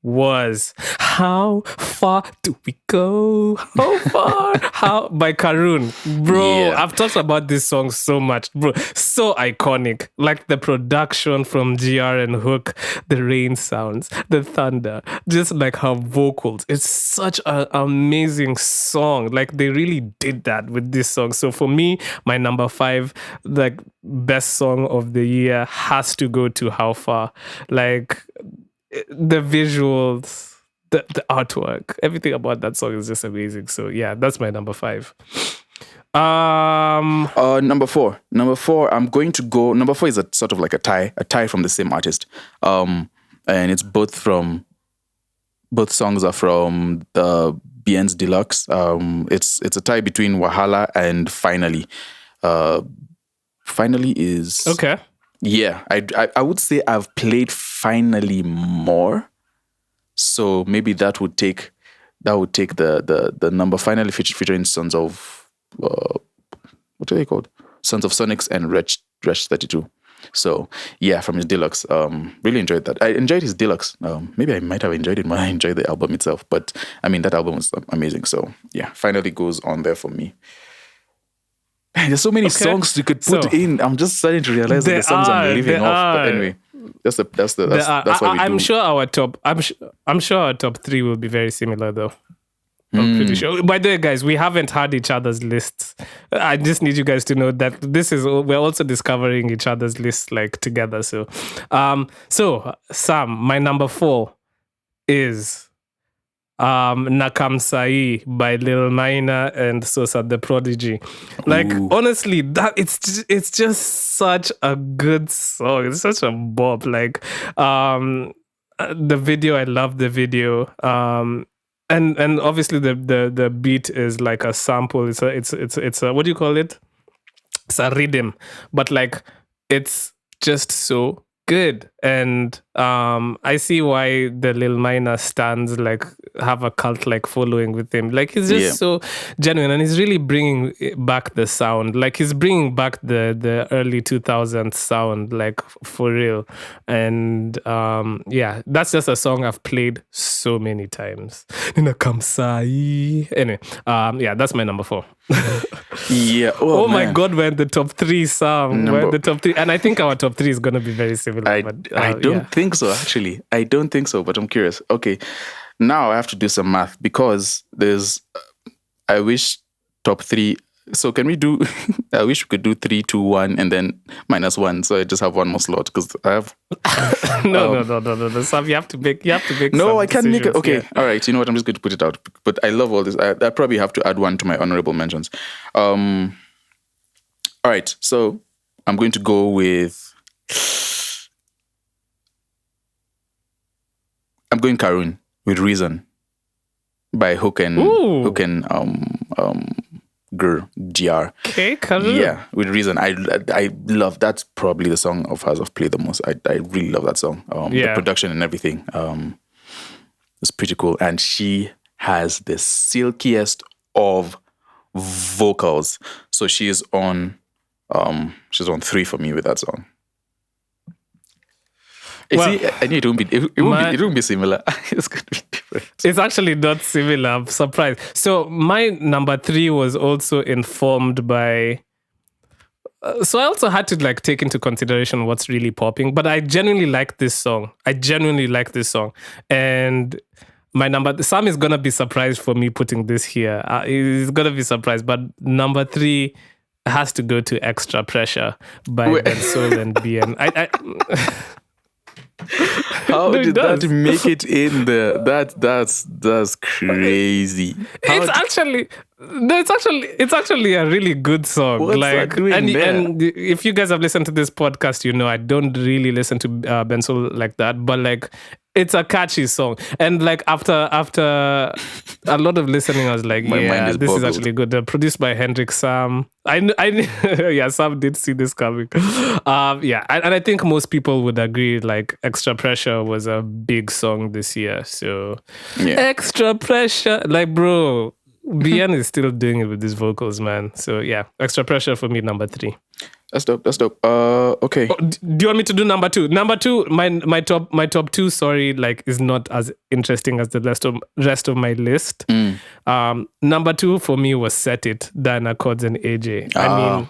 was How Far Do We Go? How Far? By Karun. Bro, yeah. I've talked about this song so much. Bro, so iconic. Like the production from GR and Hook, the rain sounds, the thunder, just like her vocals. It's such an amazing song. Like they really did that with this song. So for me, my number 5, like best song of the year has to go to How Far. Like the visuals, the artwork, everything about that song is just amazing. So yeah, that's my number 5. Number four, I'm going to go. Number 4 is a sort of like a tie from the same artist. And it's both songs are from the Bien's Deluxe. It's a tie between Wahala and Finally. Finally is okay. Yeah, I would say I've played Finally more, so maybe that would take the number. Finally featuring Sons of what are they called? Sons of Sonics and Wretch 32. So yeah, from his Deluxe. Really enjoyed that. I enjoyed his Deluxe. Maybe I might have enjoyed it more than I enjoyed the album itself. But I mean, that album was amazing. So yeah, Finally goes on there for me. There's so many songs you could put in. I'm just starting to realize that the songs I'm leaving off. But anyway, that's what we do. I'm sure our top 3 will be very similar though. I'm pretty sure. By the way, guys, we haven't had each other's lists. I just need you guys to know that we're also discovering each other's lists like together. So, Sam, my number 4 is Nakamsai by Lil Minor and Sosa the Prodigy. Like, honestly, that it's just such a good song. It's such a bop. Like, the video, I love the video. And obviously the beat is like a sample. It's a what do you call it? It's a rhythm, but like it's just so good. And I see why the Lil Minor stands like have a cult like following with him. Like he's just so genuine, and he's really bringing back the sound. Like he's bringing back the early 2000s sound, like for real. And that's just a song I've played so many times. Anyway, that's my number 4. Yeah. Oh my God, we're in the top 3, Sam. We're in the top 3, and I think our top 3 is gonna be very similar. I don't think so, actually. I don't think so, but I'm curious. Okay, now I have to do some math because I wish top 3. So can we do? I wish we could do 3, 2, 1, and then -1. So I just have one more slot because I have. No. Sam, you have to make. No, I can't make it. Okay, all right. You know what? I'm just going to put it out. But I love all this. I probably have to add one to my honorable mentions. All right. So I'm going to go with. I'm going Karun with Reason by Hook and GR. Okay, Karun. Yeah, with Reason. I love, that's probably the song of hers I've played the most. I really love that song. The production and everything. It's pretty cool. And she has the silkiest of vocals. So she's on 3 for me with that song. I knew it won't be similar. It's going to be different. It's actually not similar. I'm surprised. So my number 3 was also informed by. So I also had to like take into consideration what's really popping. But I genuinely like this song. And my Sam is gonna be surprised for me putting this here. He's gonna be surprised. But number 3 has to go to Extra Pressure by Ben Soul and BN. How did that make it in there? That's crazy. It's actually a really good song. What's that doing there? And if you guys have listened to this podcast, you know I don't really listen to Ben Soul like that, but like it's a catchy song. And like after a lot of listening, I was like, this is actually good. Produced by Hendrik Sam. Sam did see this coming. And I think most people would agree. Like Extra Pressure was a big song this year. So Extra Pressure, like bro. BN is still doing it with his vocals, man. So yeah, Extra Pressure for me, number 3. That's dope. Okay. Do you want me to do number 2? Number 2, my top 2, sorry, like is not as interesting as the rest of my list. Number 2 for me was Set It, Diana Chords and AJ. I mean,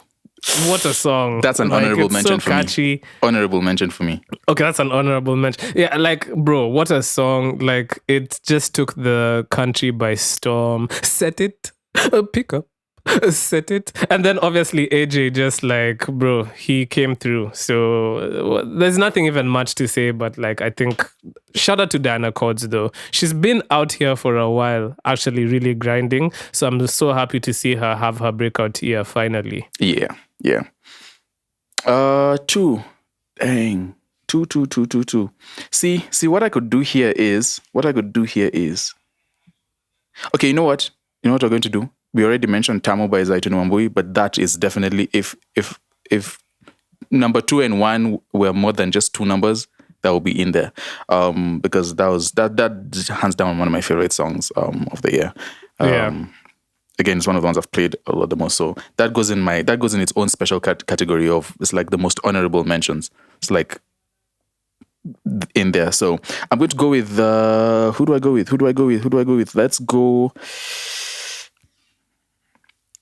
what a song. That's an honorable mention so for me. Honorable mention for me. Okay, that's an honorable mention. Yeah, like, bro, what a song. Like, it just took the country by storm. Set it, pick up, Set it. And then obviously AJ just like, bro, he came through. So there's nothing even much to say, but like, I think shout out to Diana Cords though. She's been out here for a while, actually really grinding. So I'm so happy to see her have her breakout year finally. Yeah. 2. Dang. 2. See, what I could do here is, okay, you know what we're going to do? We already mentioned Tamu by Zaituni Wambui, but that is definitely if number 2 and 1 were more than just 2 numbers, that will be in there. Because that hands down one of my favorite songs of the year. Again, it's one of the ones I've played a lot the most. So that goes in its own special category of, it's like the most honorable mentions. It's like in there. So I'm going to go with who do I go with? Let's go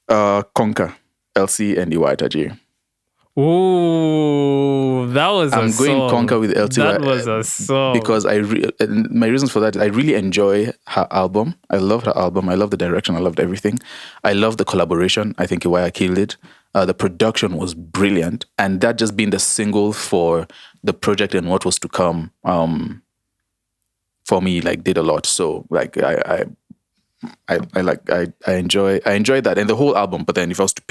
Conquer, LC and Iwaya Tajiri. Ooh, that was I'm going Conquer with LC. That was a song. Because my reasons for that, I really enjoy her album. I love her album. I love the direction. I loved everything. I love the collaboration. I think Iwaya killed it. The production was brilliant. And that just being the single for the project and what was to come, for me, like, did a lot. So like I enjoy that and the whole album. But then if I was to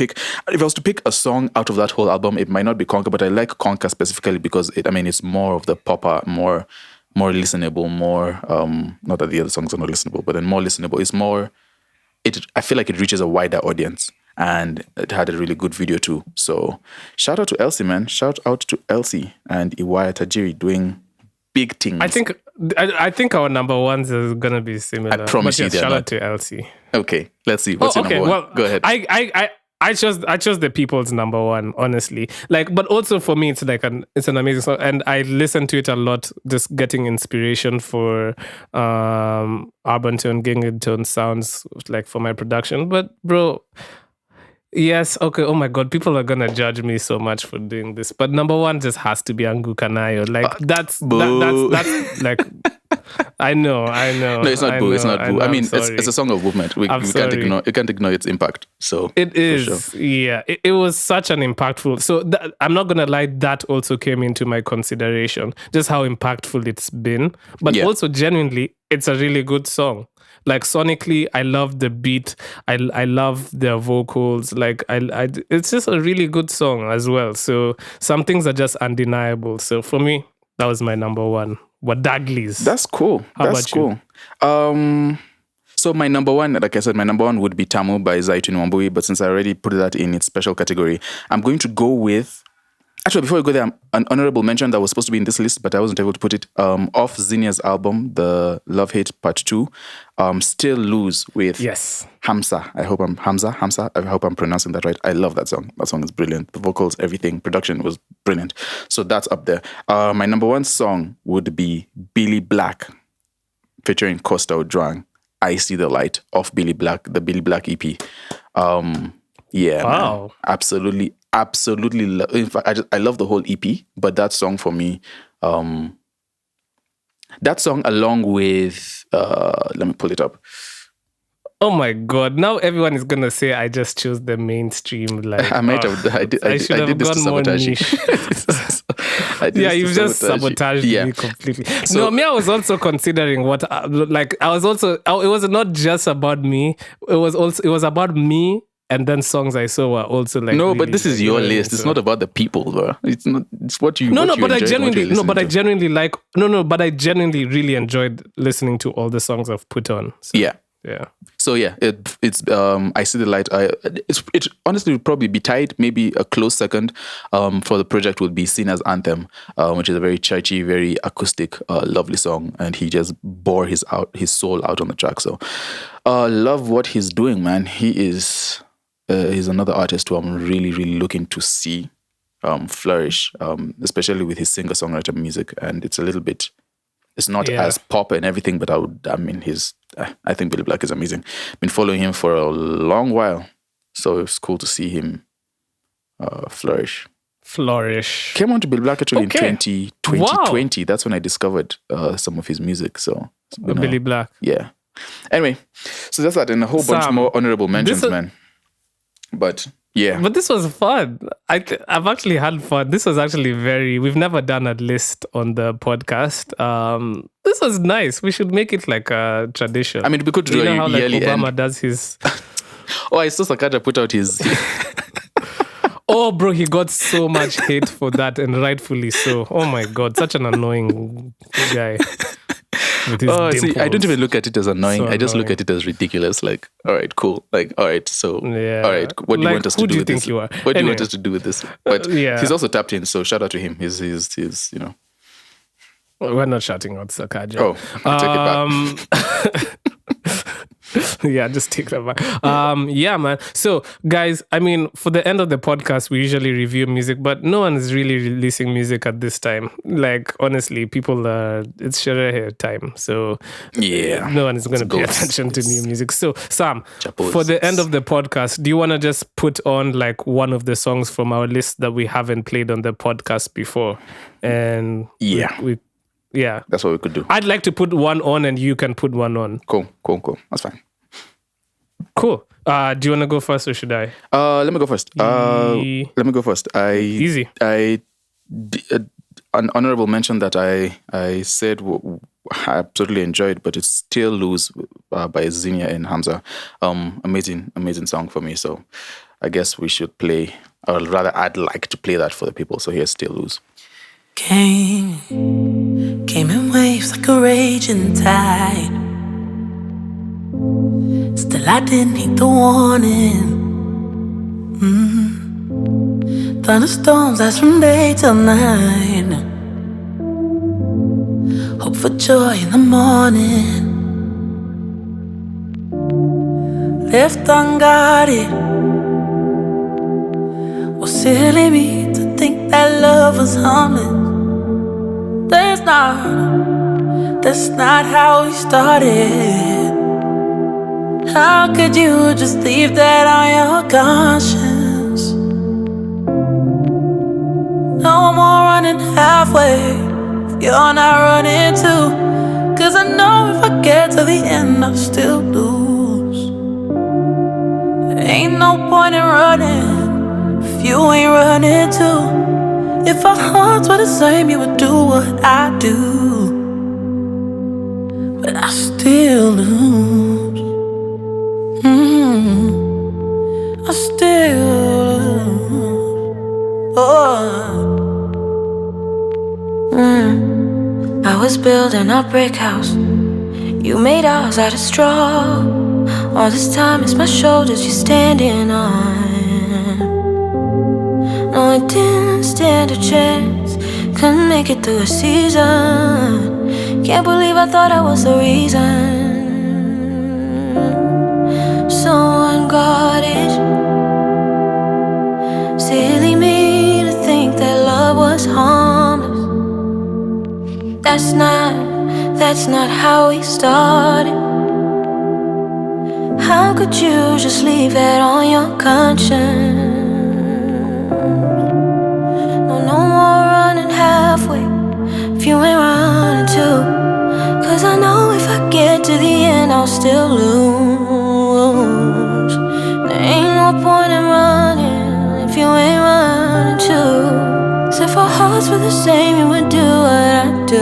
pick a song out of that whole album, it might not be Conquer, but I like Conquer specifically because it's more of the popper, more listenable, more not that the other songs are not listenable, but then more listenable. It's more, I feel like it reaches a wider audience, and it had a really good video too. So shout out to Elsie, man. Shout out to Elsie and Iwaya Tajiri doing big things. I think our number ones is gonna be similar. I promise you, shout out to Elsie. Okay, let's see. What's your number one? Well, go ahead. I chose the people's number one, honestly. Like, but also for me, it's an amazing song, and I listen to it a lot, just getting inspiration for urban tone, gang tone sounds, like for my production. But bro. Yes, okay. Oh my God, people are gonna judge me so much for doing this. But number one just has to be Angukanayo. Like that's like I know. No, it's not boo. It's not boo. I mean, it's a song of movement. We can't ignore its impact. So it is. Sure. Yeah, it was such an impactful. So I'm not gonna lie. That also came into my consideration, just how impactful it's been. But also genuinely, it's a really good song. Like sonically, I love the beat. I love their vocals. Like it's just a really good song as well. So some things are just undeniable. So for me, that was my number one. What Daglies? That's cool. That's cool. So my number one, like I said, would be Tamu by Zaituni Wambui. But since I already put that in its special category, I'm going to go with. Actually, before we go there, an honorable mention that was supposed to be in this list, but I wasn't able to put it, off Xenia's album, the Love Hate Part 2, Still Lose with Hamzaa. I hope I'm pronouncing that right. I love that song. That song is brilliant. The vocals, everything, production was brilliant. So that's up there. My number one song would be Billy Black, featuring Costa Ojwang, I See the Light, off Billy Black, the Billy Black EP. Yeah, wow. Man, absolutely. In fact, I love the whole EP, but that song for me, that song along with, let me pull it up. Oh my God! Now everyone is gonna say I just chose the mainstream. Like I might have. I did this to sabotage you. You've just sabotaged me completely. So, no, me, I was also considering what. It was not just about me. It was about me. And then songs I saw were also like. No, really, but this is your list. It's not about the people, bro. It's not. It's what you. But I genuinely really enjoyed listening to all the songs I've put on. So, yeah. So yeah, it's I See the Light. It honestly would probably be tied. Maybe a close second for the project would be Seen as Anthem, which is a very churchy, very acoustic, lovely song, and he just bore his soul out on the track. So love what he's doing, man. He's another artist who I'm really, really looking to see flourish, especially with his singer-songwriter music. And it's a little bit, it's not as pop and everything, but I think Billy Black is amazing. Been following him for a long while, so it's cool to see him flourish. Came on to Billy Black actually in 2020. Wow. That's when I discovered some of his music. So Billy Black. Yeah. Anyway, so that's that, and a whole bunch more honorable mentions, man. But yeah. But this was fun. I've actually had fun. This was actually we've never done a list on the podcast. This was nice. We should make it like a tradition. I mean, we could do how yearly Obama end. does his... Oh, I saw Sakaja put out his... Oh, bro, he got so much hate for that, and rightfully so. Oh my God, such an annoying guy. With his see, I don't even look at it as annoying. So I just look annoying. at it as ridiculous. Like, all right, cool. Like, all right, so, Yeah. all right, what do you Like, want us who to do do you with think this? you are? What do you want Anyway. us to do with this? But Yeah. he's also tapped in, so shout out to him. He's you know. We're not shouting out Sakaja. Oh, I take it back. Yeah, just take that back. Yeah, man. So, guys, I mean, for the end of the podcast, we usually review music, but no one is really releasing music at this time. Like, honestly, people it's Sherehe time. So, Yeah. no one is going to pay ghosts. attention to new music. So, Sam, Chapos. for the end of the podcast, do you want to just put on like one of the songs from our list that we haven't played on the podcast before? And Yeah. yeah. That's what we could do. I'd like to put one on and you can put one on. Cool. That's fine. Cool. Do you want to go first or should I? Let me go first. Let me go first. Easy. An honorable mention that I said I absolutely enjoyed, but it's Still Lose by Xenia and Hamzaa. Amazing song for me. So I guess we should play, or rather I'd like to play that for the people. So here's Still Lose. Came in waves like a raging tide. Still I didn't heed the warning. Thunderstorms last from day till night. Hope for joy in the morning. Left unguarded. Was silly me to think that love was harmless. That's not how we started. How could you just leave that on your conscience? No more running halfway if you're not running too. Cause I know if I get to the end I'll still lose. Ain't no point in running if you ain't running too. If our hearts were the same, you would do what I do. But I still lose. I still lose. I was building a brick house. You made ours out of straw. All this time it's my shoulders you're standing on. No, I didn't stand a chance. Couldn't make it through a season. Can't believe I thought I was the reason. So unguarded. Silly me to think that love was harmless. That's not how we started. How could you just leave that on your conscience? No more running halfway if you ain't running too. Cause I know if I get to the end I'll still lose. There ain't no point in running if you ain't running too. So if our hearts were the same you would do what I do.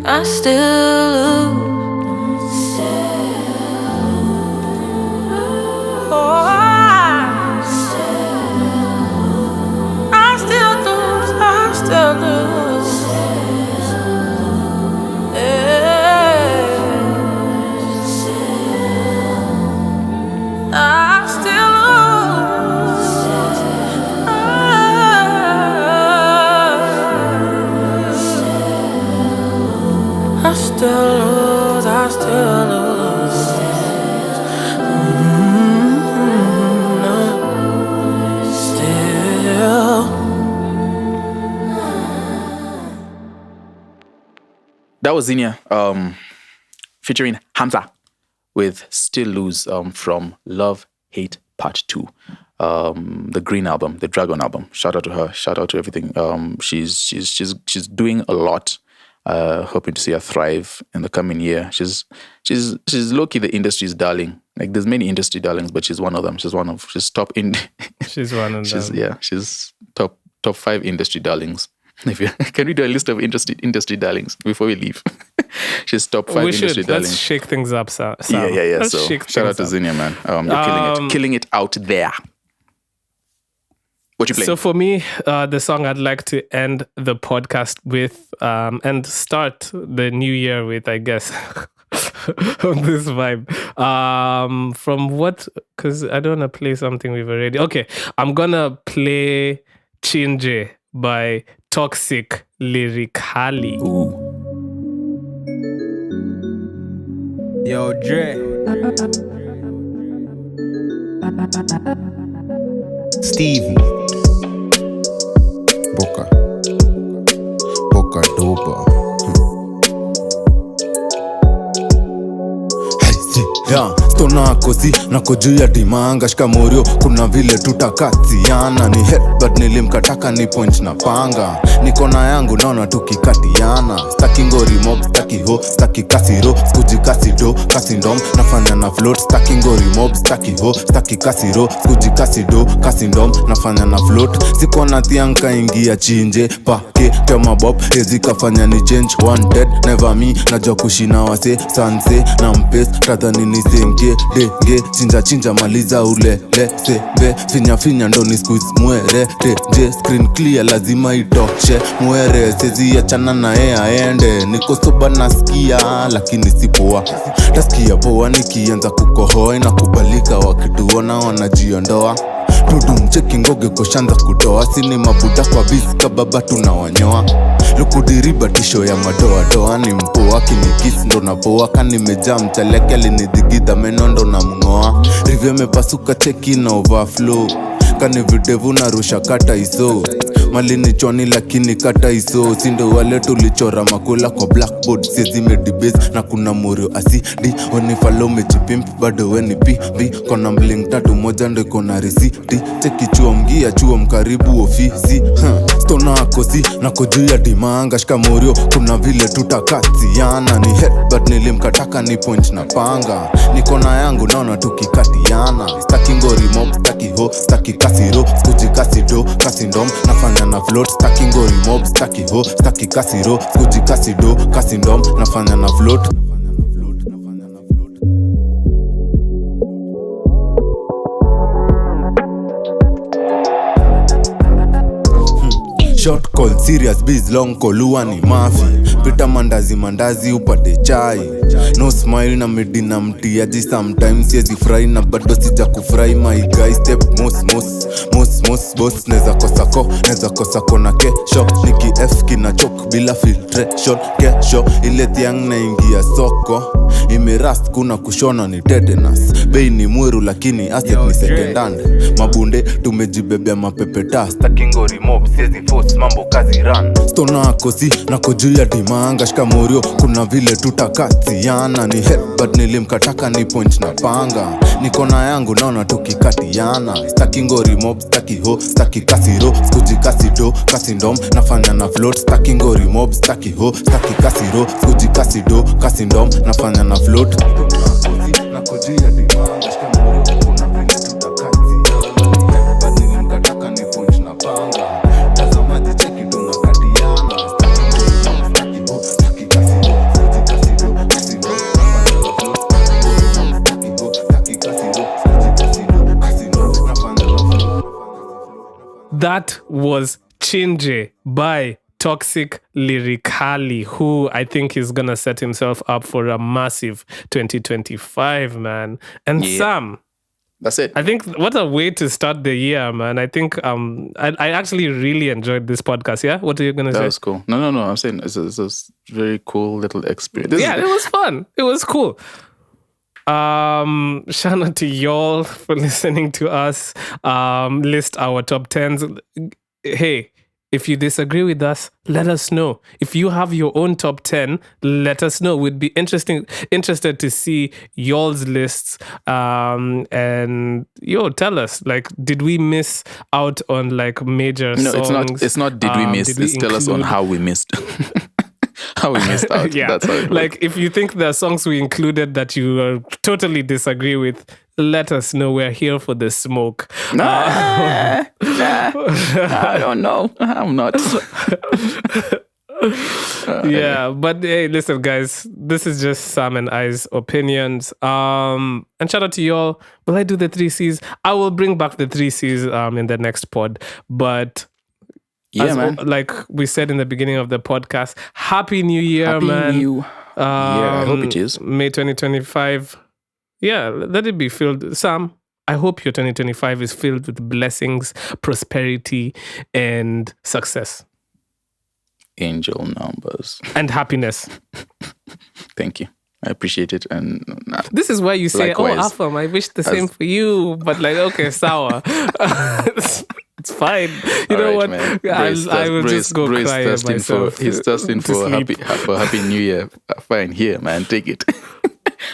I still lose. I still lose. I still lose. I still lose. I still lose. Still. That was Xenia featuring Hamzaa with Still Lose from Love Hate Part 2. the Green album, the Dragon album. Shout out to her. Shout out to everything. She's doing a lot. Hoping to see her thrive in the coming year. She's low-key the industry's darling. Like there's many industry darlings, but she's one of them. She's top in. She's one of them. Yeah, she's top 5 industry darlings. Can we do a list of industry darlings before we leave? She's top 5 industry darlings. Let's shake things up, Sam. Yeah. So shout out to Xenia, man. You're killing it out there. What you playing? So for me, the song I'd like to end the podcast with and start the new year with, I guess, on this vibe. From what? Because I don't want to play something we've already. Okay, I'm gonna play Chinje by Toxic Lyrikali. Ooh. Yo, Dre. Stevie. Boca dopa. Stona kosi na kujuu ya dimanga shikamorio kuna vile tutakatiana ni headbutt nilimkataka ni point na panga niko na yangu naona tukikatiana staki ngori mob staki ho staki kasiro skuji kasido kasindom nafanya na float staki ngori mob staki ho staki kasiro skuji kasido kasindom nafanya na float siko na thianka ingia chinje pake kama bob hezi kafanya ni change wanted never me najua kushina wase sanse na mpes tadhani ni senge denge chinja maliza ule sebe finya ndo ni squeeze mwere teje screen clear lazima itoshe mwere sezi achana na aende niko soba nasikia lakini sipoa tasikia poa nikianza kukohoa inakubalika wakituona wanajiondoa tudumcheki ngoge koshanza kutoa sini mabuda kwa biska baba tunawanyoa lukudiriba tisho ya madoa ni mpoa kinikisi ndo napoa kanimejaa mchaleke alinidigidha meno ndo na mngoa rivyo mepasuka cheki na overflow kani videvu na rusha kata iso malini choni lakini kata iso sindo wale tulichora makula kwa blackboard siezi medibase na kuna morio asidi wanifalo mejipimp bado weni pipi kona mling tatu moja ndo kona risiti cheki chuo mgia chuo mkaribu ofisi stona akosi na kujuu ya dimanga shikamorio kuna vile tutakatiana ni headbutt nilimkataka ni point na panga niko na yangu naona tukikatiana staki ngori mob staki ho staki kasiro skuji kasido kasindom nafanya na float staki ngori mob staki ho staki kasiro skuji kasido kasindom nafanya na float short call serious biz long call huwa ni mafi pita mandazi upate chai no smile na medina mtiaji sometimes siezi fry na bado sija kufry my guy step mos boss neza kosako na kesho niki F kina chok bila filtration kesho ile tiang na ingia soko imerast kuna kushona ni tetanus bei ni mweru lakini asset ni second hand mabunde tumejibebea mapepeta staki ngori mob siezi force mambo kazi run stona kosi na kujuu ya dimanga shikamorio kuna vile tutakatiana ni headbutt nilimkataka ni point na panga niko na yangu naona tukikatiana staki ngori mob staki ho staki kasiro skuji kasido kasindom nafanya na float staki ngori mob staki ho staki kasiro skuji kasido kasindom nafanya na float na kujuu ya dimanga shikamorio kuna vile tutakatiana headbutt nilimkataka ni point na panga That was Chinje by Toxic Lyrikali, who I think is going to set himself up for a massive 2025, man. And yeah. Sam, that's it. I think what a way to start the year, man. I think I actually really enjoyed this podcast. Yeah, what are you going to say? That was cool. No. I'm saying it's a very cool little experience. It was fun. It was cool. Shout out to y'all for listening to us list our top 10s. Hey, If you disagree with us, let us know. If you have your own top 10, let us know. We'd be interested to see y'all's lists. And tell us, like, did we miss out on like major songs? It's not did we miss, it's tell us on how we missed. How we missed out. Yeah. That's how it like works. if you think there are songs we included that you totally disagree with, let us know. We're here for the smoke. I don't know. I'm not. But hey, listen, guys, this is just Sam and I's opinions. And shout out to y'all. Will I do the 3 C's? I will bring back the 3 C's in the next pod. But Man. Like we said in the beginning of the podcast, Happy New Year, man. Happy New Year. I hope it is. May 2025. Yeah, let it be filled. Sam, I hope your 2025 is filled with blessings, prosperity, and success. Angel numbers. And happiness. Thank you. I appreciate it. And this is why you say, likewise. Afam, I wish the same for you. But like, okay, sour. It's fine. You know what? I will just go cry myself. He's thirsting for happy New Year. Fine, here, man. Take it.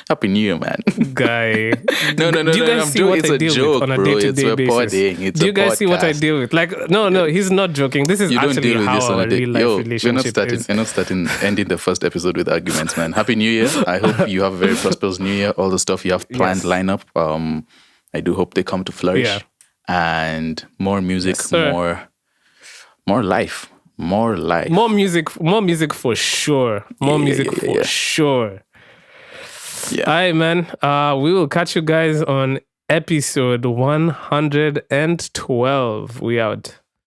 Happy New Year, man. Guy. No. Do you guys see what it's I a deal joke, with on a bro. day-to-day basis? Do you guys see what I deal with? Like, no, he's not joking. This is you actually don't deal with how this on our a day. real life relationship is. We're not starting ending the first episode with arguments, man. Happy New Year. I hope you have a very prosperous New Year. All the stuff you have planned line up. I do hope they come to flourish. Yeah. And more music, more life. More music for sure. More music for sure. Yeah. All right, man. We will catch you guys on episode 112. We out.